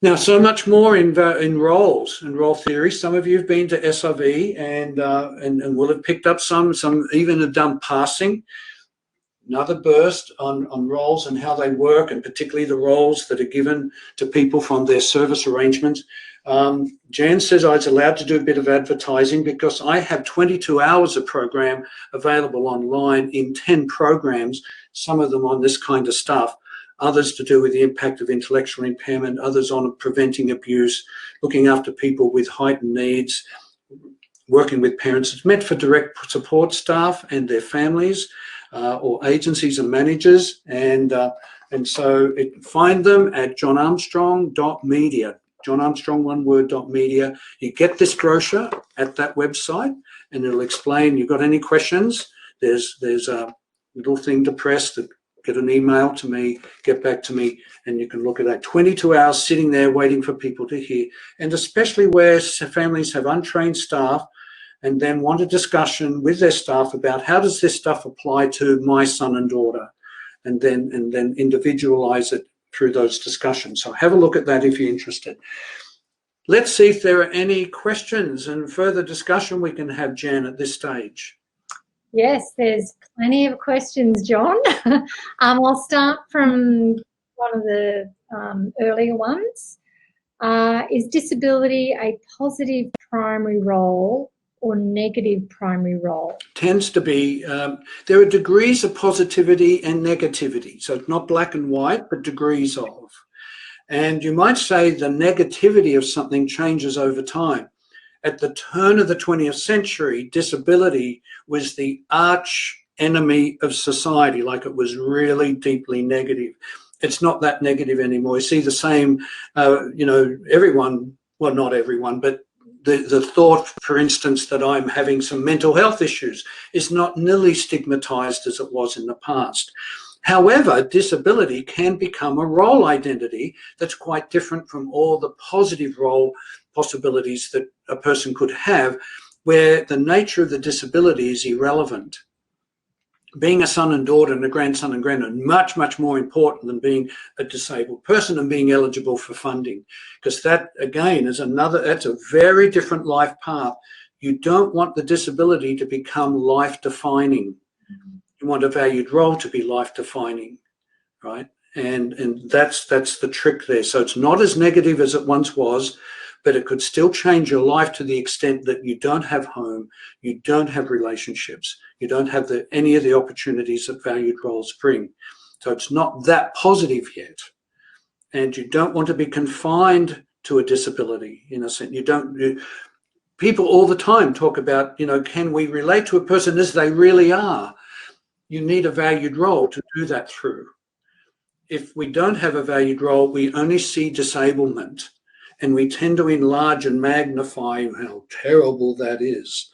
Now, so much more in roles and role theory. Some of you have been to SRV and will have picked up some even have done passing. Another burst on roles and how they work, and particularly the roles that are given to people from their service arrangements. Jan says I was allowed to do a bit of advertising because I have 22 hours of program available online in 10 programs, some of them on this kind of stuff, others to do with the impact of intellectual impairment, others on preventing abuse, looking after people with heightened needs, working with parents. It's meant for direct support staff and their families, or agencies and managers, and so find them at johnarmstrong.media. John Armstrong, one word, .media. You get this brochure at that website, and it'll explain. You've got any questions? There's a little thing to press to get an email to me, get back to me, and you can look at that. 22 hours sitting there waiting for people to hear, and especially where families have untrained staff and then want a discussion with their staff about how does this stuff apply to my son and daughter, and then individualize it through those discussions. So have a look at that if you're interested. Let's see if there are any questions and further discussion we can have, Jan, at this stage. Yes, there's plenty of questions, John. I'll start from one of the earlier ones. Is disability a positive primary role or negative primary role? Tends to be. There are degrees of positivity and negativity. So it's not black and white, but degrees of. And you might say the negativity of something changes over time. At the turn of the 20th century, disability was the arch enemy of society, like it was really deeply negative. It's not that negative anymore. You see the same, everyone, well, not everyone, but the thought, for instance, that I'm having some mental health issues is not nearly stigmatized as it was in the past. However, disability can become a role identity that's quite different from all the positive role possibilities that a person could have, where the nature of the disability is irrelevant. Being a son and daughter and a grandson and granddaughter, much, much more important than being a disabled person and being eligible for funding. Because that, again, that's a very different life path. You don't want the disability to become life-defining. You want a valued role to be life-defining, right? And that's the trick there. So it's not as negative as it once was, but it could still change your life to the extent that you don't have home, you don't have relationships, you don't have any of the opportunities that valued roles bring. So it's not that positive yet. And you don't want to be confined to a disability, in a sense. People all the time talk about, can we relate to a person as they really are? You need a valued role to do that through. If we don't have a valued role, we only see disablement. And we tend to enlarge and magnify how terrible that is,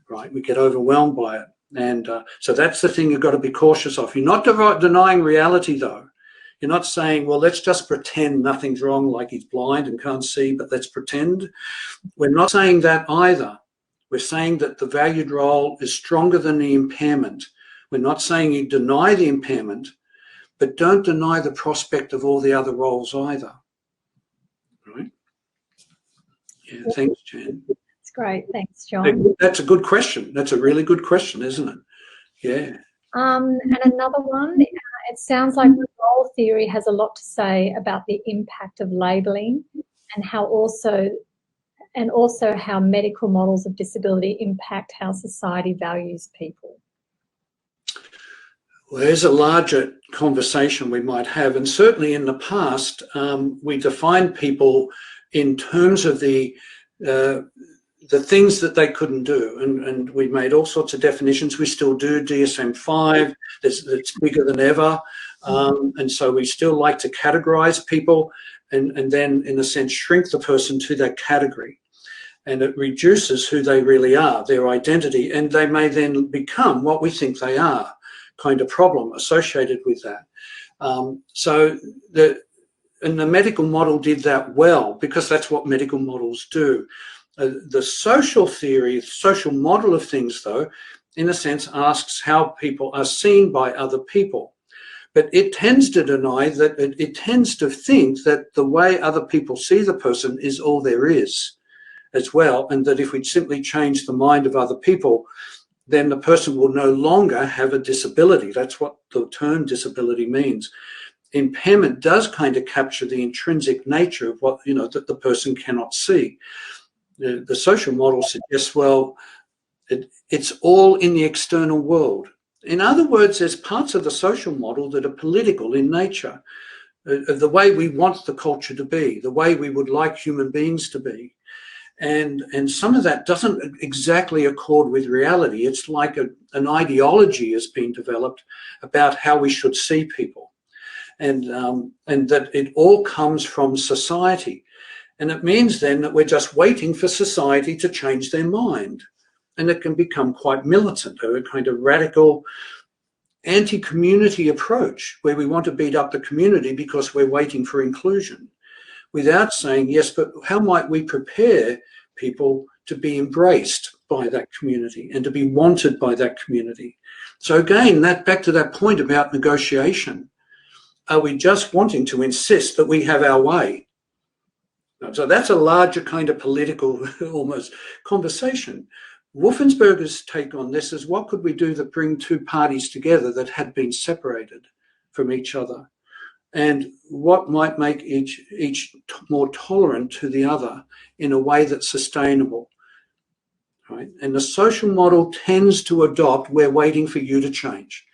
right? We get overwhelmed by it. And so that's the thing you've got to be cautious of. You're not denying reality, though. You're not saying, well, let's just pretend nothing's wrong, like he's blind and can't see, but let's pretend. We're not saying that either. We're saying that the valued role is stronger than the impairment. We're not saying you deny the impairment, but don't deny the prospect of all the other roles either, right? Yeah, thanks, Jan. That's great. Thanks, John. That's a good question. That's a really good question, isn't it? Yeah. And another one, it sounds like role theory has a lot to say about the impact of labelling and also how medical models of disability impact how society values people. Well, there's a larger conversation we might have, and certainly in the past, we defined people in terms of the the things that they couldn't do. And we made all sorts of definitions. We still do DSM-5. It's bigger than ever. And so we still like to categorize people and then, in a sense, shrink the person to that category. And it reduces who they really are, their identity, and they may then become what we think they are, kind of problem associated with that. And the medical model did that well, because that's what medical models do. The social theory, social model of things, though, in a sense, asks how people are seen by other people. But it tends to deny that, it tends to think that the way other people see the person is all there is as well, and that if we simply change the mind of other people, then the person will no longer have a disability. That's what the term disability means. Impairment does kind of capture the intrinsic nature of what, that the person cannot see. The social model suggests, well, it's all in the external world. In other words, there's parts of the social model that are political in nature, the way we want the culture to be, the way we would like human beings to be. And some of that doesn't exactly accord with reality. It's like an ideology has been developed about how we should see people. And that it all comes from society. And it means then that we're just waiting for society to change their mind. And it can become quite militant, a kind of radical anti-community approach, where we want to beat up the community because we're waiting for inclusion, without saying, yes, but how might we prepare people to be embraced by that community and to be wanted by that community? So again, back to that point about negotiation. Are we just wanting to insist that we have our way? So that's a larger kind of political almost conversation. Wolfensberger's take on this is, what could we do that bring two parties together that had been separated from each other? And what might make each more tolerant to the other in a way that's sustainable, right? And the social model tends to adopt, we're waiting for you to change,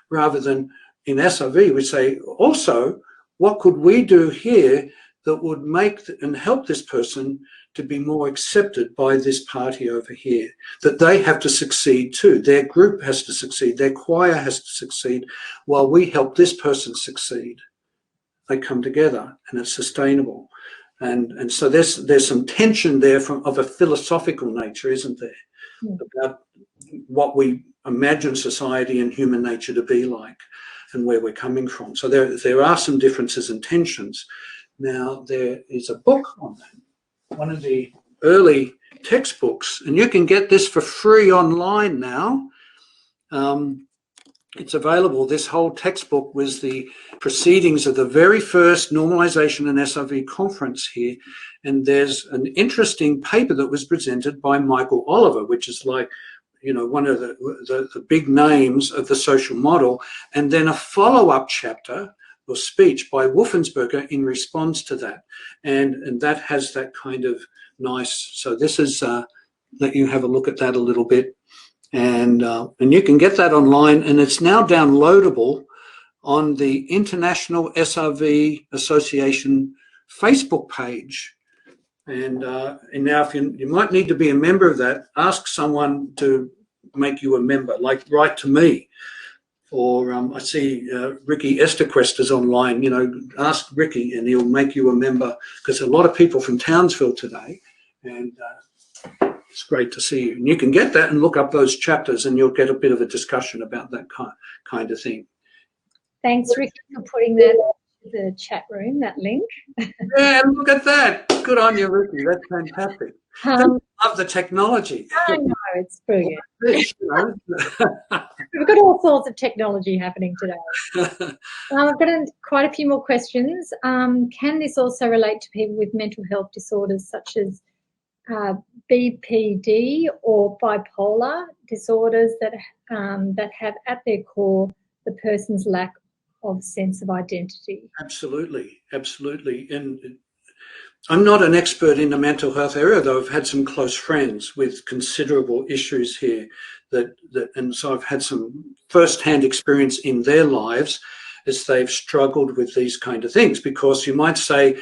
rather than in SRV, we say, also, what could we do here that would make and help this person to be more accepted by this party over here, that they have to succeed too. Their group has to succeed. Their choir has to succeed while we help this person succeed. They come together and it's sustainable. And so there's some tension there of a philosophical nature, isn't there? About what we imagine society and human nature to be like and where we're coming from. So there are some differences and tensions. Now, there is a book on that, one of the early textbooks, and you can get this for free online now. It's available. This whole textbook was the proceedings of the very first Normalization and SRV conference here. And there's an interesting paper that was presented by Michael Oliver, which is like, one of the big names of the social model, and then a follow-up chapter or speech by Wolfensberger in response to that. And that has that kind of nice, so this is, let you have a look at that a little bit. And you can get that online, and it's now downloadable on the International SRV Association Facebook page. And now, if you might need to be a member of that, ask someone to make you a member, like write to me. Or I see Ricky Esterquest is online, ask Ricky and he'll make you a member, because a lot of people from Townsville today, and it's great to see you. And you can get that and look up those chapters and you'll get a bit of a discussion about that kind of thing. Thanks, Ricky, for putting that in the chat room, that link. Yeah, look at that. Good on you, Ricky. That's fantastic. I love the technology. I know, it's brilliant. We've got all sorts of technology happening today. I've got quite a few more questions. Can this also relate to people with mental health disorders such as BPD or bipolar disorders that have at their core the person's lack of sense of identity? Absolutely, absolutely. And I'm not an expert in the mental health area, though I've had some close friends with considerable issues here and so I've had some first-hand experience in their lives as they've struggled with these kind of things, because you might say,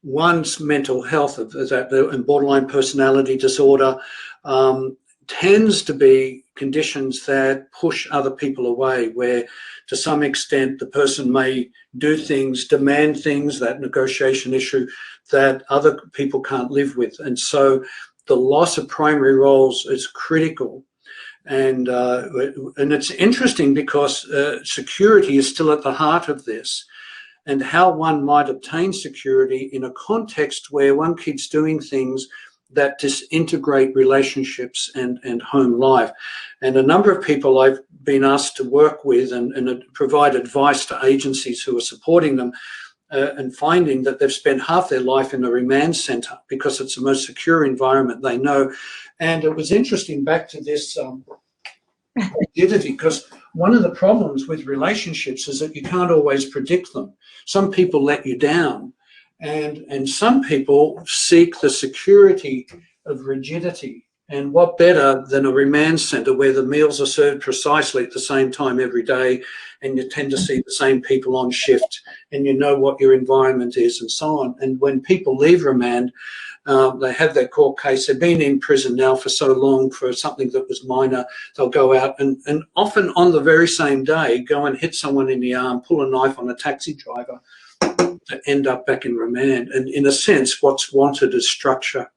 one's mental health, and borderline personality disorder, tends to be conditions that push other people away, where to some extent the person may do things, demand things, that negotiation issue that other people can't live with. And so the loss of primary roles is critical. And it's interesting because security is still at the heart of this, and how one might obtain security in a context where one keeps doing things that disintegrate relationships and home life. And a number of people I've been asked to work with and provide advice to agencies who are supporting them, and finding that they've spent half their life in a remand centre because it's the most secure environment they know. And it was interesting, back to this rigidity, because one of the problems with relationships is that you can't always predict them. Some people let you down, and some people seek the security of rigidity. And what better than a remand centre where the meals are served precisely at the same time every day, and you tend to see the same people on shift, and you know what your environment is, and so on. And when people leave remand, they have their court case, they've been in prison now for so long for something that was minor, they'll go out and often on the very same day go and hit someone in the arm, pull a knife on a taxi driver, to end up back in remand. And in a sense, what's wanted is structure.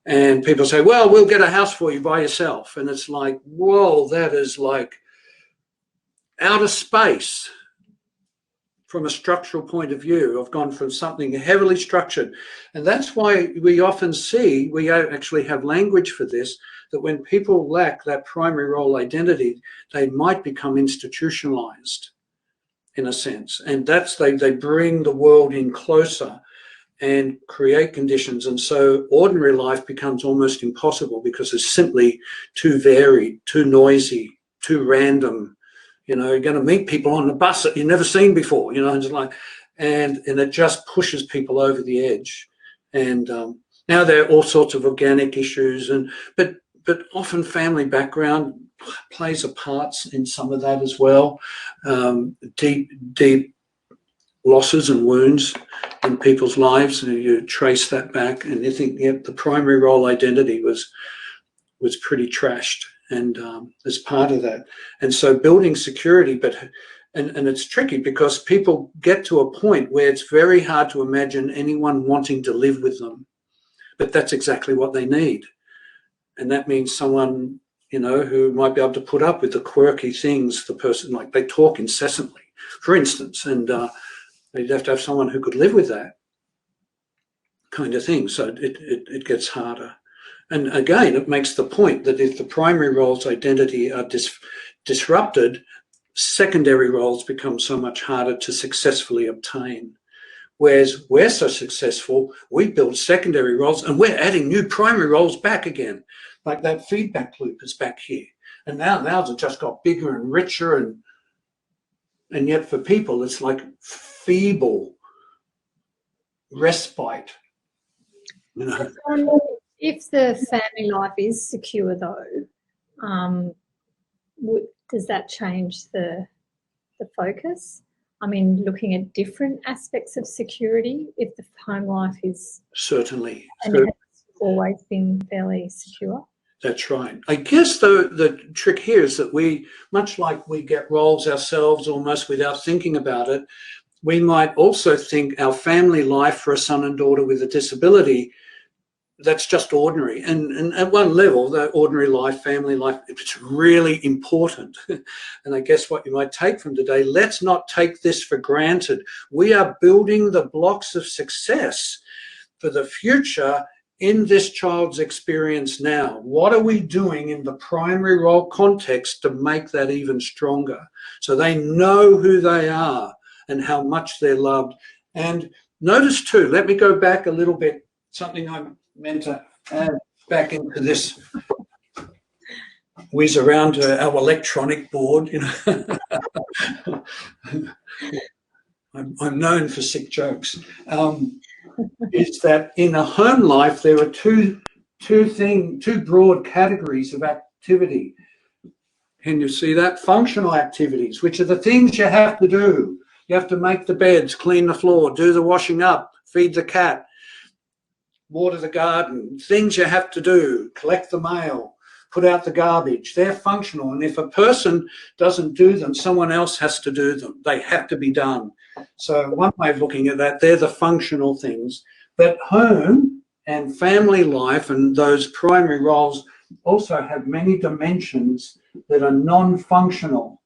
And people say, well, we'll get a house for you by yourself. And it's like, whoa, that is like outer space. From a structural point of view, I've gone from something heavily structured. And that's why we often see, we actually have language for this, that when people lack that primary role identity, they might become institutionalized in a sense. And that's, they bring the world in closer and create conditions. And so ordinary life becomes almost impossible because it's simply too varied, too noisy, too random. You know, you're going to meet people on the bus that you've never seen before, you know, and, and it just pushes people over the edge. And now there are all sorts of organic issues, but often family background plays a part in some of that as well. Deep losses and wounds in people's lives, and you trace that back, and you think, yep, the primary role identity was pretty trashed. And as part of that, and so building security, and it's tricky because people get to a point where it's very hard to imagine anyone wanting to live with them, but that's exactly what they need. And that means someone, you know, who might be able to put up with the quirky things, the person, like they talk incessantly, for instance, and they'd have to have someone who could live with that kind of thing. So it gets harder. And again, it makes the point that if the primary roles identity are disrupted, secondary roles become so much harder to successfully obtain. Whereas we're so successful, we build secondary roles and we're adding new primary roles back again. Like that feedback loop is back here. And now it just got bigger and richer, and yet for people it's like feeble respite. You know? If the family life is secure, though, does that change the focus? I mean, looking at different aspects of security, if the home life is certainly, and it has always been fairly secure. That's right. I guess the trick here is that we, much like we get roles ourselves almost without thinking about it, we might also think our family life for a son and daughter with a disability, that's just ordinary. And at one level, the ordinary life, family life, it's really important. And I guess what you might take from today, let's not take this for granted. We are building the blocks of success for the future in this child's experience now. What are we doing in the primary role context to make that even stronger? So they know who they are and how much they're loved. And notice too, let me go back a little bit, something I meant to add back into this whiz around our electronic board. You know, I'm known for sick jokes. Is that in a home life there are two broad categories of activity. Can you see that? Functional activities, which are the things you have to do. You have to make the beds, clean the floor, do the washing up, feed the cat, water the garden, things you have to do, collect the mail, put out the garbage. They're functional. And if a person doesn't do them, someone else has to do them. They have to be done. So one way of looking at that, they're the functional things. But home and family life and those primary roles also have many dimensions that are non-functional.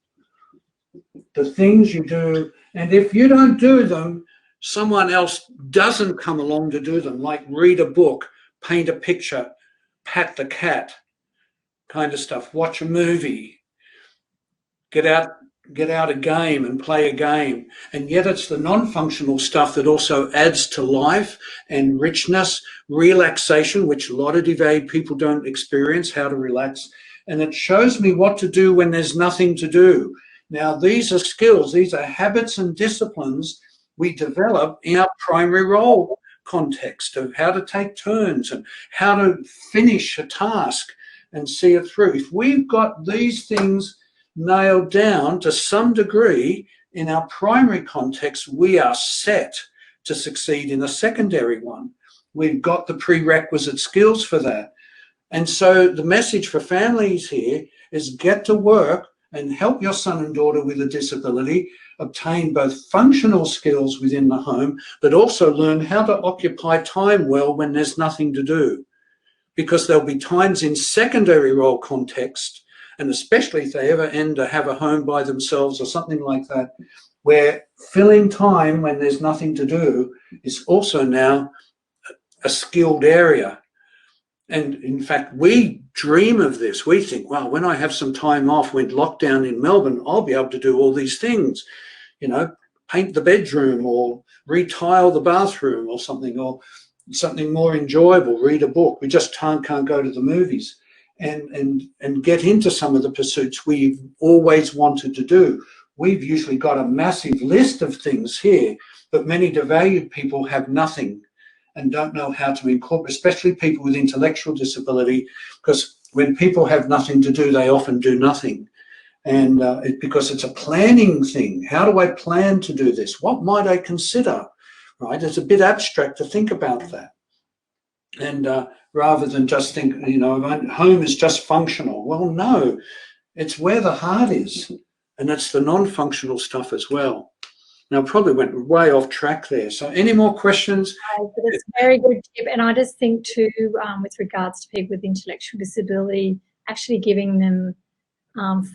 The things you do, and if you don't do them, someone else doesn't come along to do them, like read a book, paint a picture, pat the cat, kind of stuff, watch a movie, get out a game and play a game. And yet it's the non-functional stuff that also adds to life and richness, relaxation, which a lot of devalued people don't experience, how to relax. And it shows me what to do when there's nothing to do. Now, these are skills, these are habits and disciplines we develop in our primary role context of how to take turns and how to finish a task and see it through. If we've got these things nailed down to some degree in our primary context, we are set to succeed in a secondary one. We've got the prerequisite skills for that. And so the message for families here is get to work and help your son and daughter with a disability obtain both functional skills within the home, but also learn how to occupy time well when there's nothing to do. Because there'll be times in secondary role context, and especially if they ever end to have a home by themselves or something like that, where filling time when there's nothing to do is also now a skilled area. And in fact, we dream of this. We think, well, when I have some time off, when lockdown in Melbourne, I'll be able to do all these things, you know, paint the bedroom or retile the bathroom or something more enjoyable, read a book. We just can't go to the movies and get into some of the pursuits we've always wanted to do. We've usually got a massive list of things here, but many devalued people have nothing and don't know how to incorporate, especially people with intellectual disability, because when people have nothing to do, they often do nothing. And because it's a planning thing. How do I plan to do this? What might I consider? Right? It's a bit abstract to think about that. And rather than just think, you know, home is just functional. Well, no, it's where the heart is. And it's the non-functional stuff as well. Now, probably went way off track there. So any more questions? But it's a very good tip. And I just think too, with regards to people with intellectual disability, actually giving them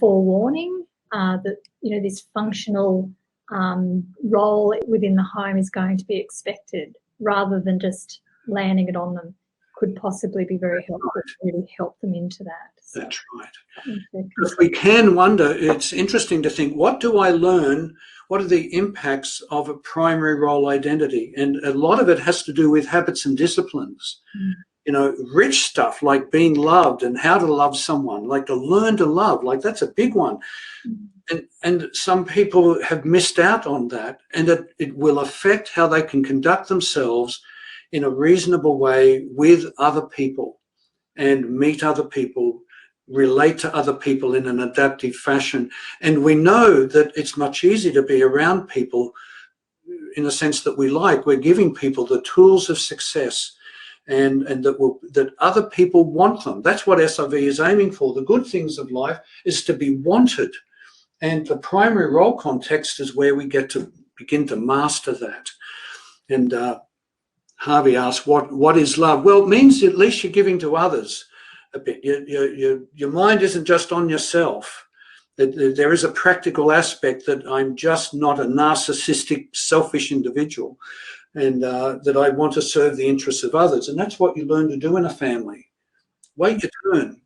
forewarning that, you know, this functional role within the home is going to be expected, rather than just landing it on them, could possibly be very helpful to really help them into that. So, that's right. If we can wonder, it's interesting to think, what do I learn? What are the impacts of a primary role identity? And a lot of it has to do with habits and disciplines. You know, rich stuff like being loved and how to love someone, like to learn to love, like that's a big one. And some people have missed out on that, and it will affect how they can conduct themselves in a reasonable way with other people and meet other people, relate to other people in an adaptive fashion. And we know that it's much easier to be around people in a sense that we like. We're giving people the tools of success and that other people want them. That's what SRV is aiming for. The good things of life is to be wanted. And the primary role context is where we get to begin to master that. And Harvey asked, what is love? Well, it means at least you're giving to others a bit. Your mind isn't just on yourself. There is a practical aspect that I'm just not a narcissistic, selfish individual, and that I want to serve the interests of others. And that's what you learn to do in a family. Wait your turn.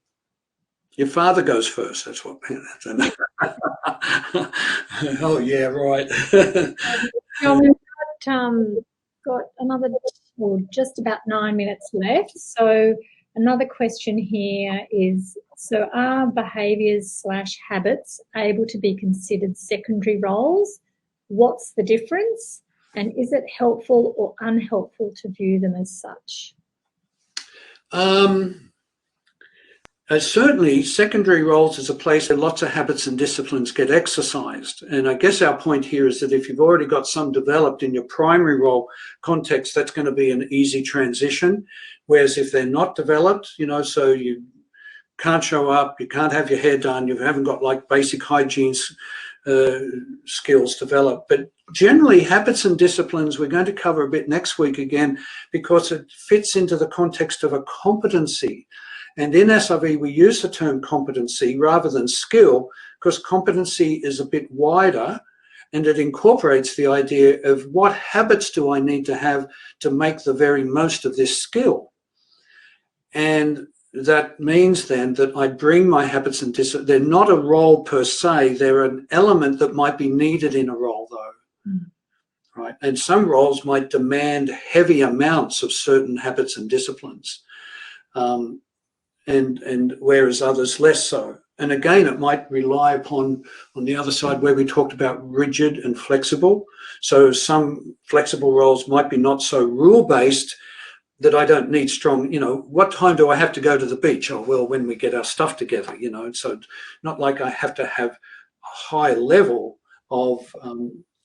Your father goes first. That's what. Oh yeah, right. We've got another, just about 9 minutes left. So another question here is, so are behaviours / habits able to be considered secondary roles? What's the difference? And is it helpful or unhelpful to view them as such? Certainly, secondary roles is a place where lots of habits and disciplines get exercised. And I guess our point here is that if you've already got some developed in your primary role context, that's going to be an easy transition. Whereas if they're not developed, so you can't show up, you can't have your hair done, you haven't got like basic hygiene skills developed. But generally, habits and disciplines, we're going to cover a bit next week again, because it fits into the context of a competency. And in SRV, we use the term competency rather than skill, because competency is a bit wider, and it incorporates the idea of what habits do I need to have to make the very most of this skill. And that means then that I bring my habits and disciplines. They're not a role per se, they're an element that might be needed in a role though. Right? And some roles might demand heavy amounts of certain habits and disciplines. And whereas others less so. And again, it might rely upon, on the other side, where we talked about rigid and flexible. So some flexible roles might be not so rule-based, that I don't need strong, what time do I have to go to the beach? Oh, well, when we get our stuff together, so not like I have to have a high level of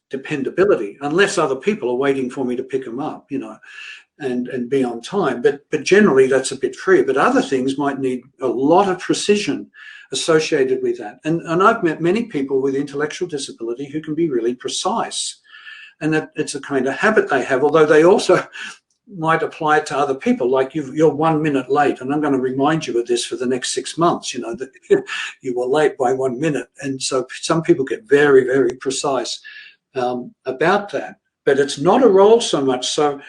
dependability, unless other people are waiting for me to pick them up, and be on time. But generally that's a bit freer. But other things might need a lot of precision associated with that. And I've met many people with intellectual disability who can be really precise. And that it's a kind of habit they have, although they also might apply it to other people. Like you're 1 minute late, and I'm going to remind you of this for the next 6 months, that you were late by 1 minute. And so some people get very, very precise about that. But it's not a role so much. So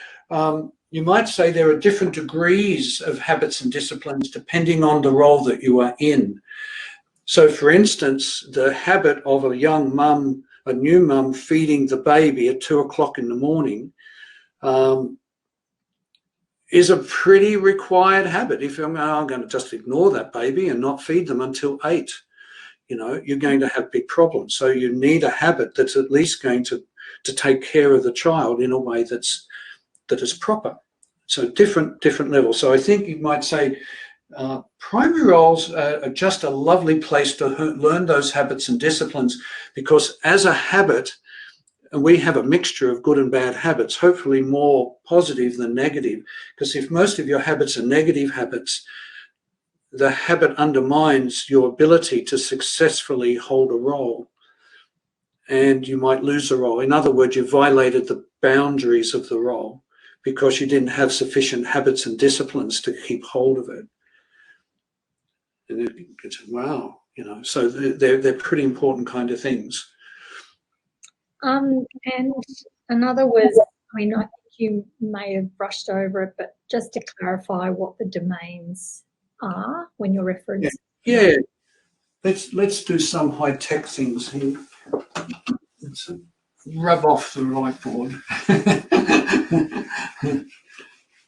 you might say there are different degrees of habits and disciplines depending on the role that you are in. So for instance, the habit of a young mum, a new mum, feeding the baby at 2 o'clock in the morning is a pretty required habit. If I'm going to just ignore that baby and not feed them until 8, you're going to have big problems. So you need a habit that's at least going to take care of the child in a way that is proper. So different levels. So I think you might say primary roles are just a lovely place to learn those habits and disciplines, because as a habit, and we have a mixture of good and bad habits, hopefully more positive than negative, because if most of your habits are negative habits, the habit undermines your ability to successfully hold a role, and you might lose the role. In other words, you violated the boundaries of the role because you didn't have sufficient habits and disciplines to keep hold of it. And it's, wow, so they're pretty important kind of things. And another was, I think you may have brushed over it, but just to clarify what the domains are when you're referencing. Yeah. Let's do some high-tech things here. Let's rub off the whiteboard.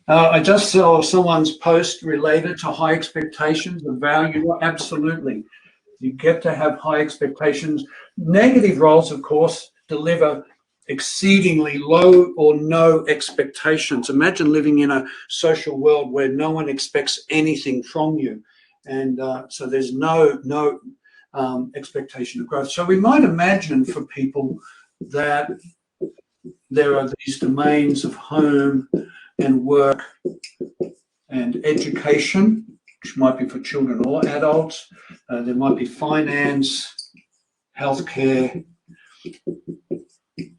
I just saw someone's post related to high expectations of value. Absolutely. You get to have high expectations. Negative roles, of course, deliver exceedingly low or no expectations. Imagine living in a social world where no one expects anything from you. And so there's no expectation of growth. So we might imagine for people that there are these domains of home and work and education, which might be for children or adults. There might be finance, healthcare.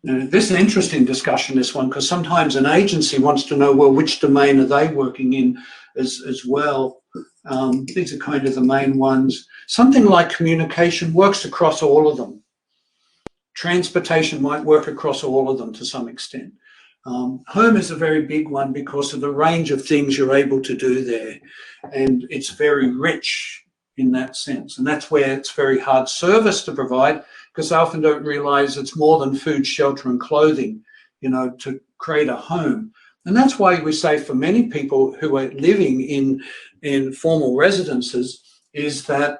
This is an interesting discussion, this one, because sometimes an agency wants to know, well, which domain are they working in as well. These are kind of the main ones. Something like communication works across all of them. Transportation might work across all of them to some extent. Home is a very big one because of the range of things you're able to do there. And it's very rich in that sense. And that's where it's very hard service to provide, because they often don't realize it's more than food, shelter, and clothing, to create a home. And that's why we say for many people who are living in formal residences is that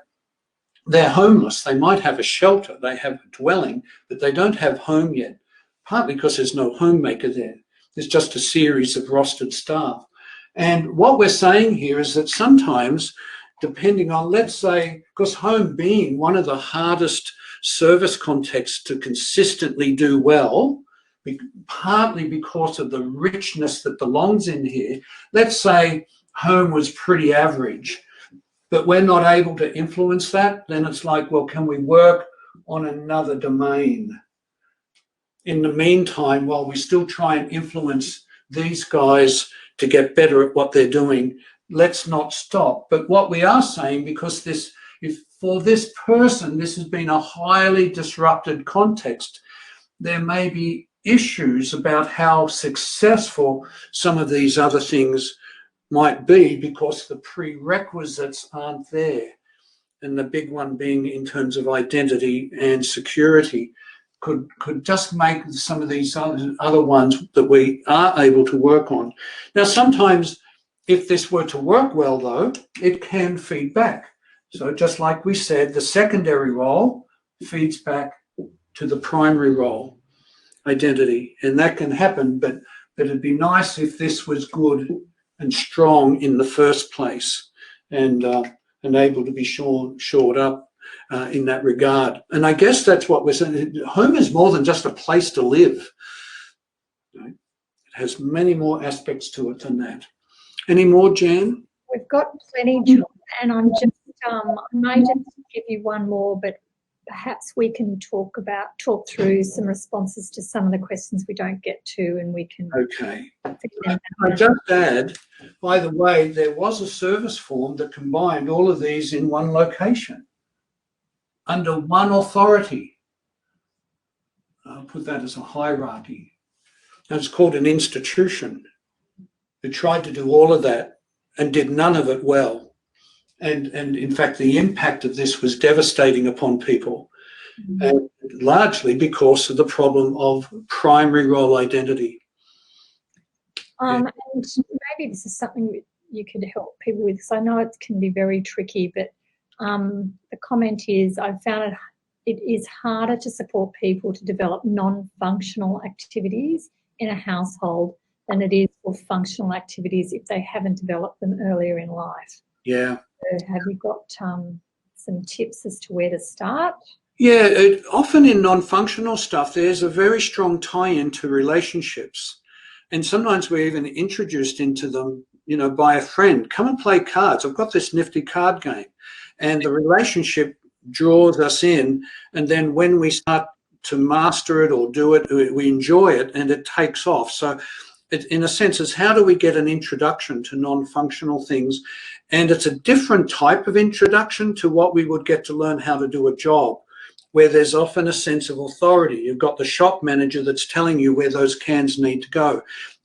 they're homeless. They might have a shelter, they have a dwelling, but they don't have home yet, partly because there's no homemaker there. There's just a series of rostered staff. And what we're saying here is that sometimes depending on, let's say, because home being one of the hardest service contexts to consistently do well, partly because of the richness that belongs in here. Let's say home was pretty average, but we're not able to influence that, then it's like, well, can we work on another domain? In the meantime, while we still try and influence these guys to get better at what they're doing, let's not stop. But what we are saying, because this, if for this person, this has been a highly disrupted context, there may be issues about how successful some of these other things might be because the prerequisites aren't there. And the big one being in terms of identity and security could just make some of these other ones that we are able to work on. Now, sometimes if this were to work well, though, it can feed back. So just like we said, the secondary role feeds back to the primary role, identity. And that can happen, but it'd be nice if this was good and strong in the first place and able to be shored up in that regard. And I guess that's what we're saying. Home is more than just a place to live. It has many more aspects to it than that. Any more, Jan? We've got plenty, John, and I'm just, I may just give you one more, but perhaps we can talk through some responses to some of the questions we don't get to, and we can. Okay. I just add, by the way, there was a service form that combined all of these in one location, under one authority. I'll put that as a hierarchy. And it's called an institution. It tried to do all of that and did none of it well. And in fact, the impact of this was devastating upon people, and largely because of the problem of primary role identity. And maybe this is something you could help people with, because I know it can be very tricky, but the comment is, I found it is harder to support people to develop non-functional activities in a household than it is for functional activities if they haven't developed them earlier in life. Yeah. So have you got some tips as to where to start? Yeah, often in non-functional stuff, there's a very strong tie-in to relationships. And sometimes we're even introduced into them, by a friend. Come and play cards. I've got this nifty card game. And the relationship draws us in. And then when we start to master it or do it, we enjoy it and it takes off. So it, in a sense, is how do we get an introduction to non-functional things? And it's a different type of introduction to what we would get to learn how to do a job, where there's often a sense of authority. You've got the shop manager that's telling you where those cans need to go.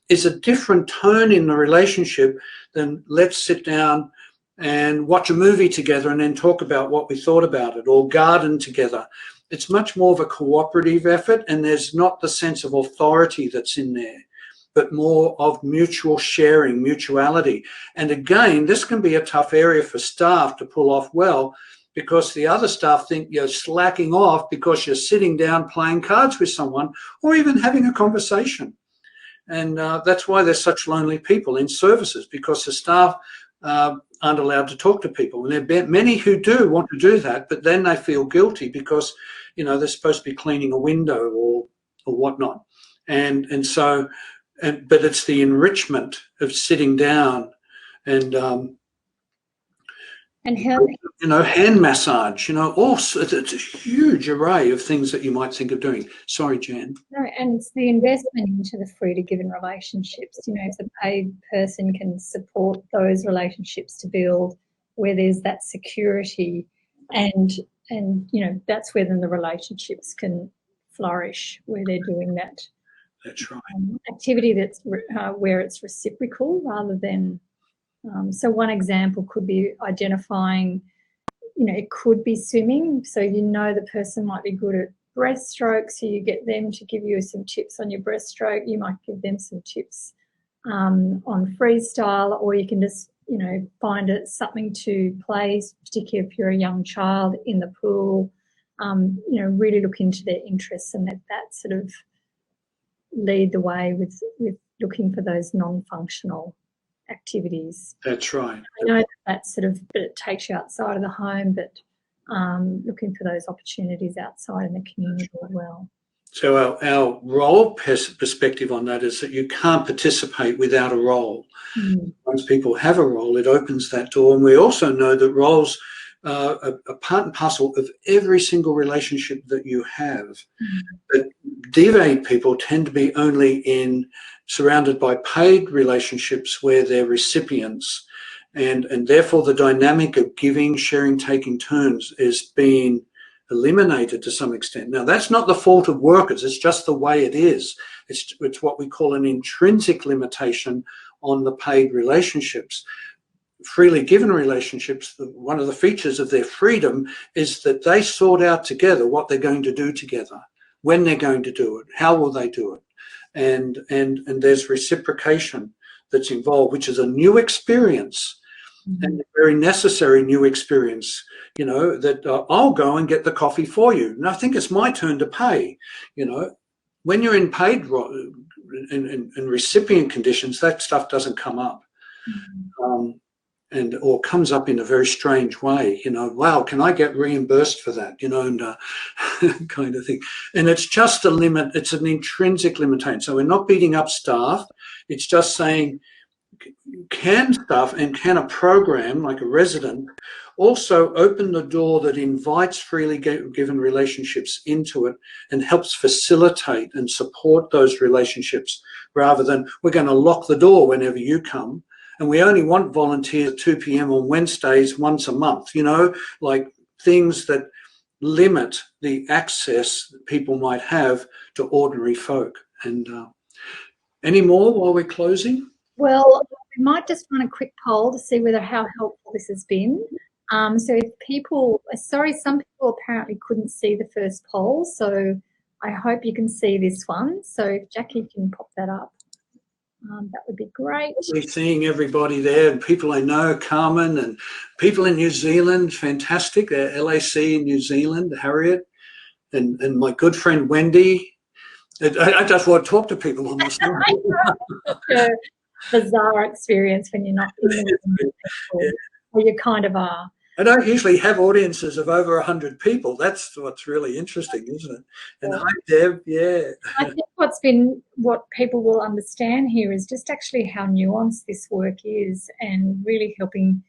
It's a different tone in the relationship than let's sit down and watch a movie together and then talk about what we thought about it, or garden together. It's much more of a cooperative effort, and there's not the sense of authority that's in there, but more of mutual sharing, mutuality. And again, this can be a tough area for staff to pull off well, because the other staff think you're slacking off because you're sitting down playing cards with someone or even having a conversation. And that's why there's such lonely people in services, because the staff aren't allowed to talk to people. And there are many who do want to do that, but then they feel guilty because, they're supposed to be cleaning a window or whatnot. And so, but it's the enrichment of sitting down and how, hand massage, also it's a huge array of things that you might think of doing. Sorry, Jan. No, and it's the investment into the free-to-given relationships. If the paid person can support those relationships to build where there's that security, and that's where then the relationships can flourish, where they're doing that. That's right. Activity that's where it's reciprocal rather than. So one example could be identifying, it could be swimming. So the person might be good at breaststroke, so you get them to give you some tips on your breaststroke. You might give them some tips on freestyle, or you can just, find it something to play, particularly if you're a young child in the pool. Really look into their interests and that sort of lead the way with looking for those non-functional activities. That's right. I know that sort of, but it takes you outside of the home, but looking for those opportunities outside in the community as well. So our role perspective on that is that you can't participate without a role. Once people have a role, it opens that door. And we also know that roles are part and parcel of every single relationship that you have. But deviate people tend to be only surrounded by paid relationships where they're recipients. And therefore the dynamic of giving, sharing, taking turns is being eliminated to some extent. Now, that's not the fault of workers. It's just the way it is. It's what we call an intrinsic limitation on the paid relationships. Freely given relationships, one of the features of their freedom is that they sort out together what they're going to do together, when they're going to do it, how will they do it. And there's reciprocation that's involved, which is a new experience. And a very necessary new experience, you know, that I'll go and get the coffee for you. And I think it's my turn to pay. You know, when you're in paid and recipient conditions, that stuff doesn't come up. Or comes up in a very strange way, you know, wow, can I get reimbursed for that, you know, and kind of thing. And it's just a limit, it's an intrinsic limitation. So we're not beating up staff. It's just saying, can staff and can a program like a resident also open the door that invites freely given relationships into it and helps facilitate and support those relationships, rather than we're going to lock the door whenever you come and we only want volunteers at 2 p.m. on Wednesdays once a month, you know, like things that limit the access that people might have to ordinary folk. And any more while we're closing? Well, we might just run a quick poll to see how helpful this has been. So if people, some people apparently couldn't see the first poll, so I hope you can see this one. So if Jackie can pop that up, that would be great. We're seeing everybody there, and people I know, Carmen, and people in New Zealand, fantastic. They're LAC in New Zealand, Harriet, and my good friend Wendy. I just want to talk to people on this. Bizarre experience when you're not in the room, or you kind of are. I don't usually have audiences of over 100 people. That's what's really interesting, isn't it? And hi, Deb. Yeah. I think what people will understand here is just actually how nuanced this work is, and really helping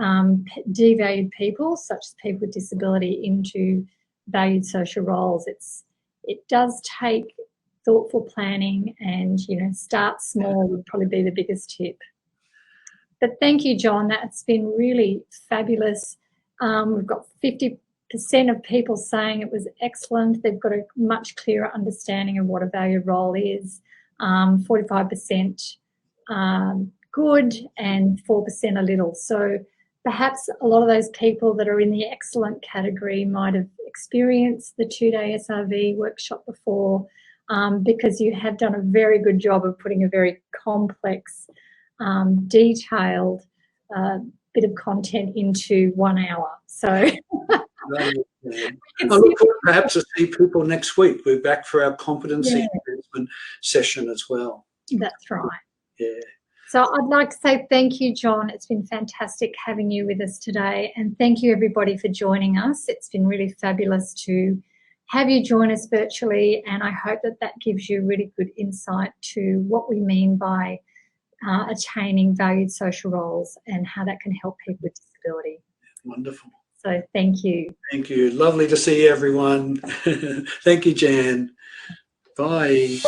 devalued people, such as people with disability, into valued social roles. It does take thoughtful planning, and, you know, start small would probably be the biggest tip. But thank you, John. That's been really fabulous. We've got 50% of people saying it was excellent. They've got a much clearer understanding of what a valued role is. 45% good, and 4% a little. So perhaps a lot of those people that are in the excellent category might have experienced the 2-day SRV workshop before, because you have done a very good job of putting a very complex, detailed bit of content into 1 hour. So I look forward perhaps to see people next week. We're back for our competency enhancement session as well. That's right. Yeah. So I'd like to say thank you, John. It's been fantastic having you with us today, and thank you everybody for joining us. It's been really fabulous to have you join us virtually, and I hope that gives you really good insight to what we mean by attaining valued social roles and how that can help people with disability. Wonderful. So thank you. Thank you. Lovely to see everyone. Thank you, Jan. Bye.